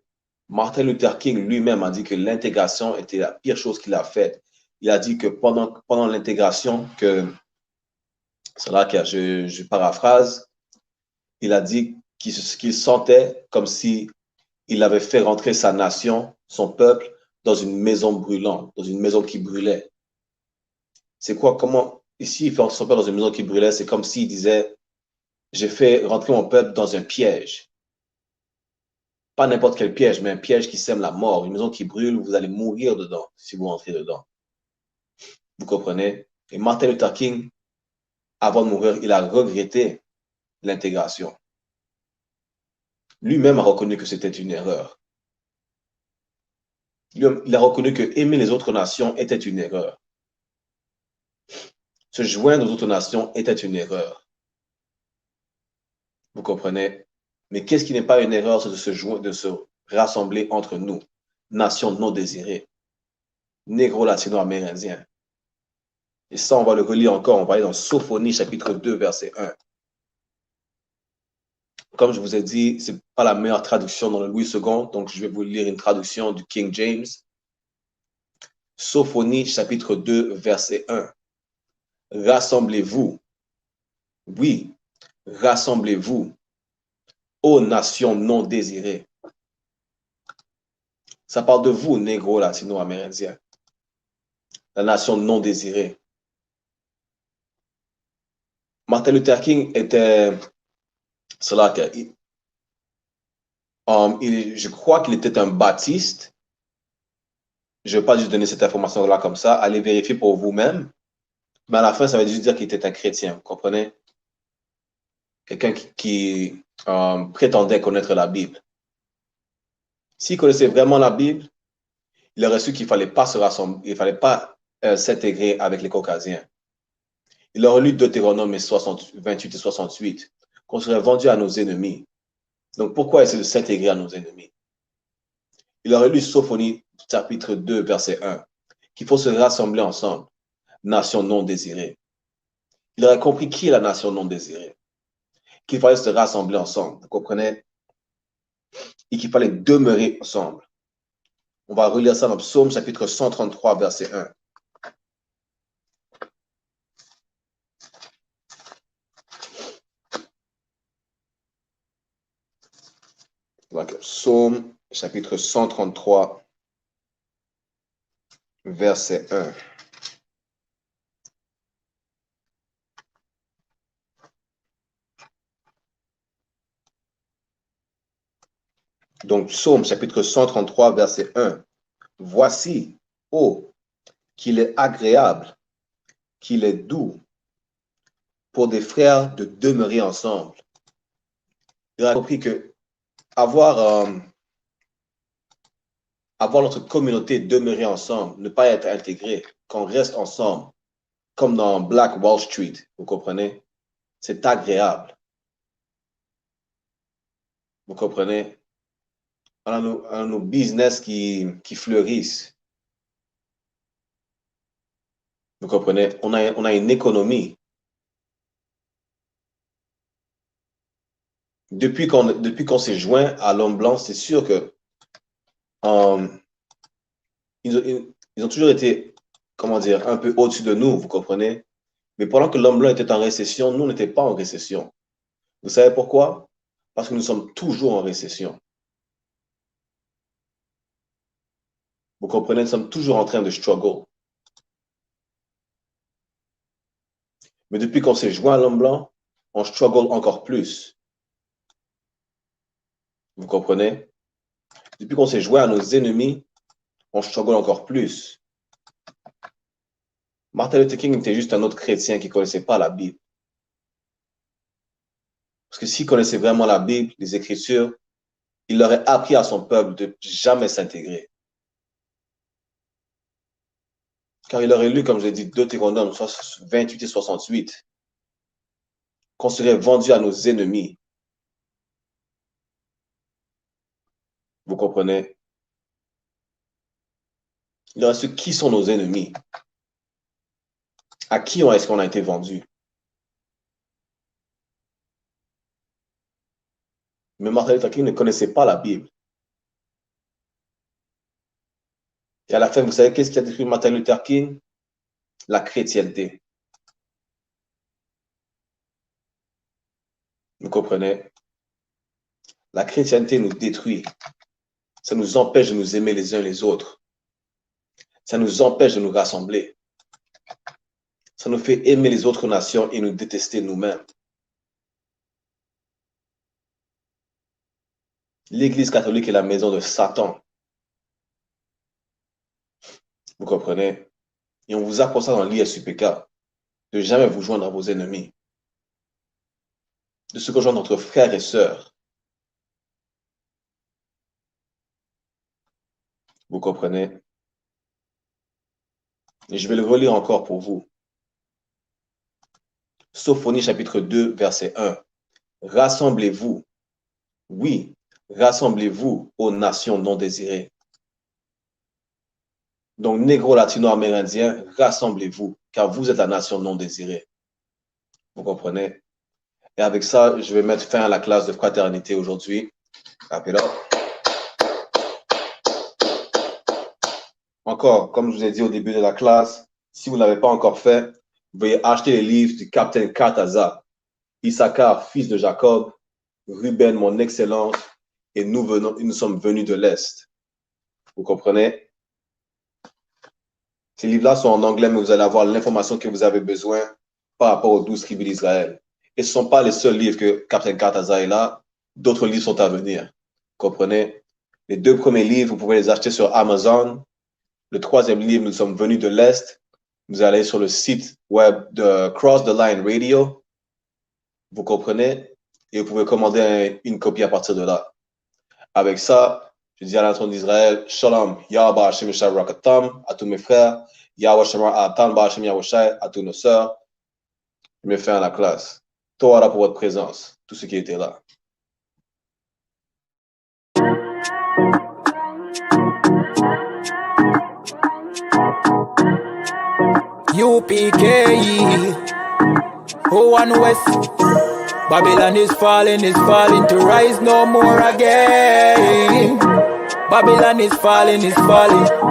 Martin Luther King lui-même a dit que l'intégration était la pire chose qu'il a faite. Il a dit que pendant l'intégration, c'est là que je paraphrase, il a dit qu'il sentait comme si il avait fait rentrer sa nation, son peuple, dans une maison brûlante, dans une maison qui brûlait. C'est quoi, ici, il fait son peuple dans une maison qui brûlait, c'est comme s'il disait, j'ai fait rentrer mon peuple dans un piège. Pas n'importe quel piège, mais un piège qui sème la mort. Une maison qui brûle, vous allez mourir dedans si vous entrez dedans. Vous comprenez? Et Martin Luther King, avant de mourir, il a regretté l'intégration. Lui-même a reconnu que c'était une erreur. Il a reconnu que aimer les autres nations était une erreur. Se joindre aux autres nations était une erreur. Vous comprenez? Mais qu'est-ce qui n'est pas une erreur, c'est de se rassembler entre nous, nations non désirées, négro, latino, amérindiens. Et ça, on va le relire encore, on va aller dans Sophonie, chapitre 2, verset 1. Comme je vous ai dit, ce n'est pas la meilleure traduction dans le Louis II, donc je vais vous lire une traduction du King James. Sophonie, chapitre 2, verset 1. Rassemblez-vous. Oui, rassemblez-vous, ô nations non désirées. Ça parle de vous, négro latino-amérindiens. La nation non désirée. Martin Luther King était cela que je crois qu'il était un baptiste. Je ne vais pas juste donner cette information-là comme ça. Allez vérifier pour vous-même. Mais à la fin, ça veut juste dire qu'il était un chrétien. Vous comprenez? Quelqu'un qui prétendait connaître la Bible. S'il connaissait vraiment la Bible, il aurait su qu'il ne fallait pas se rassembler, il ne fallait pas s'intégrer avec les Caucasiens. Il aurait lu Deutéronome 28 et 68, qu'on serait vendu à nos ennemis. Donc, pourquoi essayer de s'intégrer à nos ennemis? Il aurait lu Sophonie, chapitre 2, verset 1, qu'il faut se rassembler ensemble, nation non désirée. Il aurait compris qui est la nation non désirée, qu'il fallait se rassembler ensemble, vous comprenez? Et qu'il fallait demeurer ensemble. On va relire ça dans Psaume, chapitre 133, verset 1. Donc, Psaume, chapitre 133, verset 1. Donc, Psaume, chapitre 133, verset 1. Voici, oh, qu'il est agréable, qu'il est doux pour des frères de demeurer ensemble. Il a compris que avoir notre communauté demeurer ensemble, ne pas être intégré, qu'on reste ensemble, comme dans Black Wall Street, vous comprenez? C'est agréable. Vous comprenez? On a nos business qui fleurissent. Vous comprenez? On a une économie. Depuis qu'on s'est joint à l'homme blanc, c'est sûr que ils ont toujours été, comment dire, un peu au-dessus de nous, vous comprenez? Mais pendant que l'homme blanc était en récession, nous n'étions pas en récession. Vous savez pourquoi? Parce que nous sommes toujours en récession. Vous comprenez? Nous sommes toujours en train de struggle. Mais depuis qu'on s'est joint à l'homme blanc, on struggle encore plus. Vous comprenez? Depuis qu'on s'est joint à nos ennemis, on struggle encore plus. Martin Luther King était juste un autre chrétien qui ne connaissait pas la Bible. Parce que s'il connaissait vraiment la Bible, les Écritures, il aurait appris à son peuple de jamais s'intégrer. Car il aurait lu, comme je l'ai dit, Deutéronome 28 et 68, qu'on serait vendu à nos ennemis. Vous comprenez? Il aurait su qui sont nos ennemis. À qui est-ce qu'on a été vendu? Mais Martin Luther King ne connaissait pas la Bible. Et à la fin, vous savez qu'est-ce qu'il a décrit Martin Luther King? La chrétienté. Vous comprenez? La chrétienté nous détruit. Ça nous empêche de nous aimer les uns les autres. Ça nous empêche de nous rassembler. Ça nous fait aimer les autres nations et nous détester nous-mêmes. L'Église catholique est la maison de Satan. Vous comprenez? Et on vous apprend ça dans l'ISUPK, de jamais vous joindre à vos ennemis, de se rejoindre entre frères et sœurs. Vous comprenez? Et je vais le relire encore pour vous. Sophonie chapitre 2, verset 1. Rassemblez-vous. Oui, rassemblez-vous aux nations non désirées. Donc, négro latino-amérindiens, rassemblez-vous, car vous êtes la nation non désirée. Vous comprenez? Et avec ça, je vais mettre fin à la classe de fraternité aujourd'hui. Rappelez-le. Encore, comme je vous ai dit au début de la classe, si vous ne l'avez pas encore fait, vous pouvez acheter les livres du Capitaine Kataza, Issachar, fils de Jacob, Ruben, mon excellence, et nous sommes venus de l'Est. Vous comprenez? Ces livres-là sont en anglais, mais vous allez avoir l'information que vous avez besoin par rapport aux 12 tribus d'Israël. Et ce ne sont pas les seuls livres que Capitaine Kataza est là. D'autres livres sont à venir. Vous comprenez? Les 2 premiers livres, vous pouvez les acheter sur Amazon. Le 3e livre, nous sommes venus de l'Est. Vous allez sur le site web de Cross the Line Radio. Vous comprenez? Et vous pouvez commander une copie à partir de là. Avec ça, je dis à la nation d'Israël, Shalom, Yahweh Hashem Yeshua Rakatam, à tous mes frères, Yahweh Shemar Atan, Hashem Yahweh Shai, à tous nos sœurs. Je me fais à la classe. Torah pour votre présence, tous ceux qui étaient là. UPK, O1 West. Babylon is falling to rise no more again. Babylon is falling.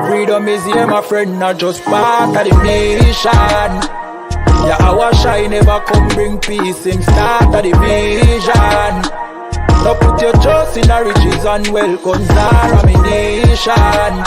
Freedom is here, my friend, not just part of the nation. Yeah, our shine never come bring peace in start of the vision. Now put your trust in the riches and wealth comes domination.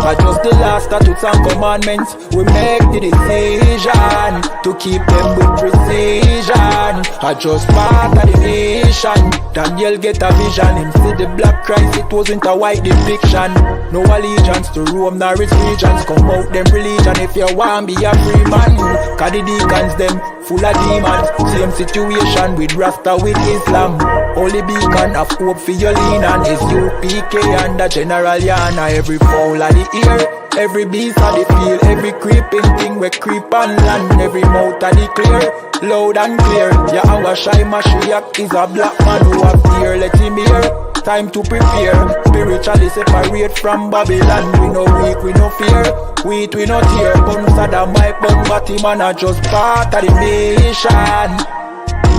But just the last statutes and commandments, we make the decision to keep them with precision. I just part of the nation. Daniel get a vision, him see the black Christ, it wasn't a white depiction. No allegiance to Rome nor its regions, come out them religion if you want be a free man. Cause the deacons them full of demons, same situation with Rasta with Islam. Only beacon of hope for your lean on is UPK and the General Yana. Every fowl of the ear, every beast of the field, every creeping thing we creep on land, every mouth of the clear, loud and clear. Yahweh Shai Mashiach is a black man who have fear, let him hear. Time to prepare, spiritually separate from Babylon. We no weak, we no fear, we no tear. Bun Saddam, my bun Batman are just part of the nation.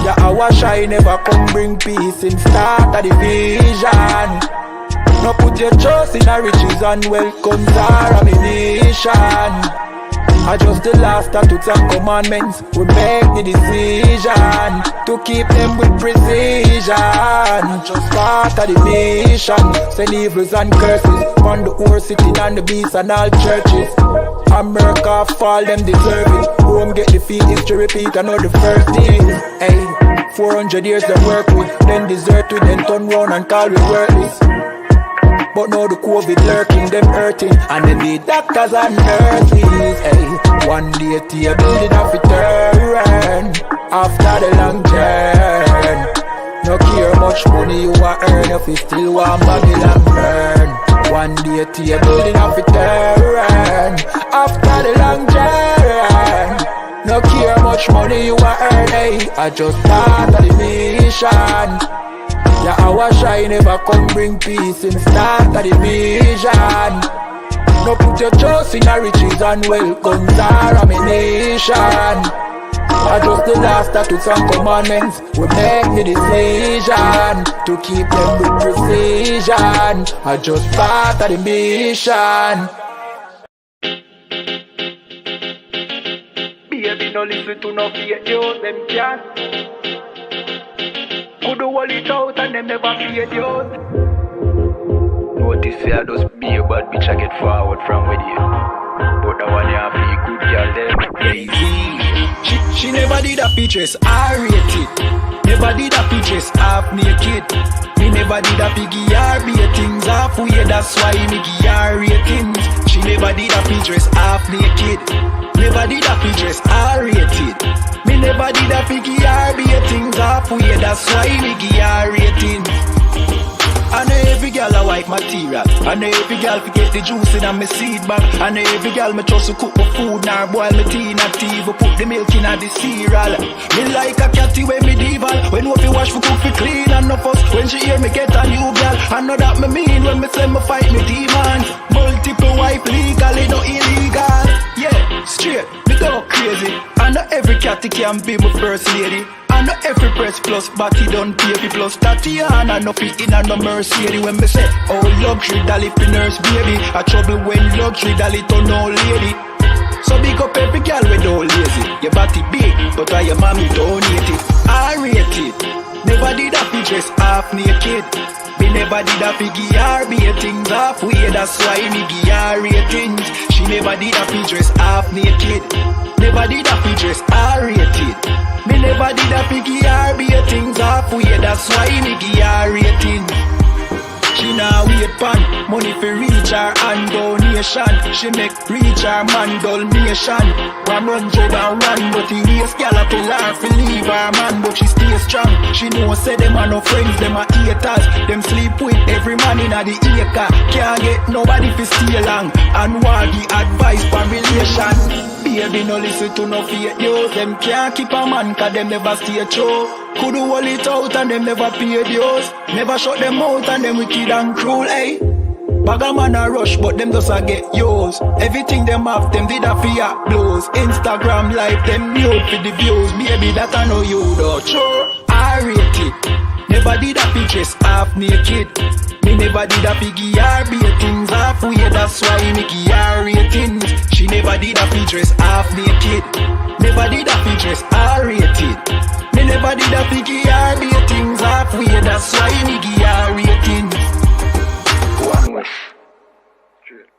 Yahweh Shai never come bring peace in start of the vision. No put your trust in the riches and wealth comes domination. I just the last statutes and commandments, we make the decision to keep them with precision. Just part of the nation, send evils and curses on the horse sitting on the beast and all churches. America fall, them deserve it. Rome get defeat, history repeat, I know the first thing. Hey, 400 years they work with, then desert with, then turn round and call we worthless. But now the COVID lurking, them hurting, and then the doctors and nurses. Hey, one day the building of return after the long journey. No care much money you a earn if you still want Babylon burn. One day the building of return after the long journey. No care much money you a earn. Hey, I just part of the mission. Yahweh Shai never come bring peace in start of the vision. No put your trust in the riches and wealth comes domination. I just the last statutes and commandments, we make the decision to keep them with precision. I just part of the mission. Baby, no listen to no fake news, them can't. Could do all it out and them never feared you. Notice say I just be a bad bitch I get forward from with you. But the one you have feel good girl them lazy. She never did a features R-rated. Never did a features half naked. Me never did a piggy R-bait things halfway, that's why me give R-ratings. She never did a features half naked. Never did a features R-rated. Me never did a piggy R-bait things halfway, that's why me give R-ratings. I know every girl a white material. I know every girl forget the juice in my seed bag. I know every girl me trust to cook my food, nor boil my tea, not even put the milk in the cereal. Me like a catty when medieval. When we wash for cook for clean and no fuss. When she hear me get a new girl, I know that me mean when me say me fight me demons. Multiple wife legally, no illegal. Yeah, straight, me go crazy. And every cat can be my first lady. And not every press plus body done baby plus Tatiana no fit in and no Mercedes. When me say oh luxury dolly fi nurse baby, a trouble when luxury dolly turn old lady. So big up every girl we don't lazy. Your body big, but why your mommy donate it? I rate it. Never did a fi dress half naked. Me never did a fi give her be things halfway. That's why me give her ratings. She never did a fi dress half naked. Never did a fi dress her rated. Me never did a fi give her be things halfway. That's why me give her ratings. She now wait pan money for reach her and donation. She make reach her man donation. 101 but the race gal a tell her fi leave her man, but she stay strong. She know say them are no friends, them are haters. Them sleep with every man in a the acre. Can't get nobody fi stay long and want the advice for relation. Baby no listen to no fake news. Them can't keep a man cause them never stay true. Could do all it out and them never pay dues. Never shut them out and them wicked and cruel, eh? Bag a man a rush but them just a get yours. Everything them have them did a fear blows. Instagram live them nude for the views. Baby that I know you though. Sure, I rate it. Never did a pictures half naked. Me never did a piggy or be things halfway. That's why me give her ratings. She never did a pictures half naked. Never did a pictures R rated. Me never did a piggy or be things halfway. That's why me give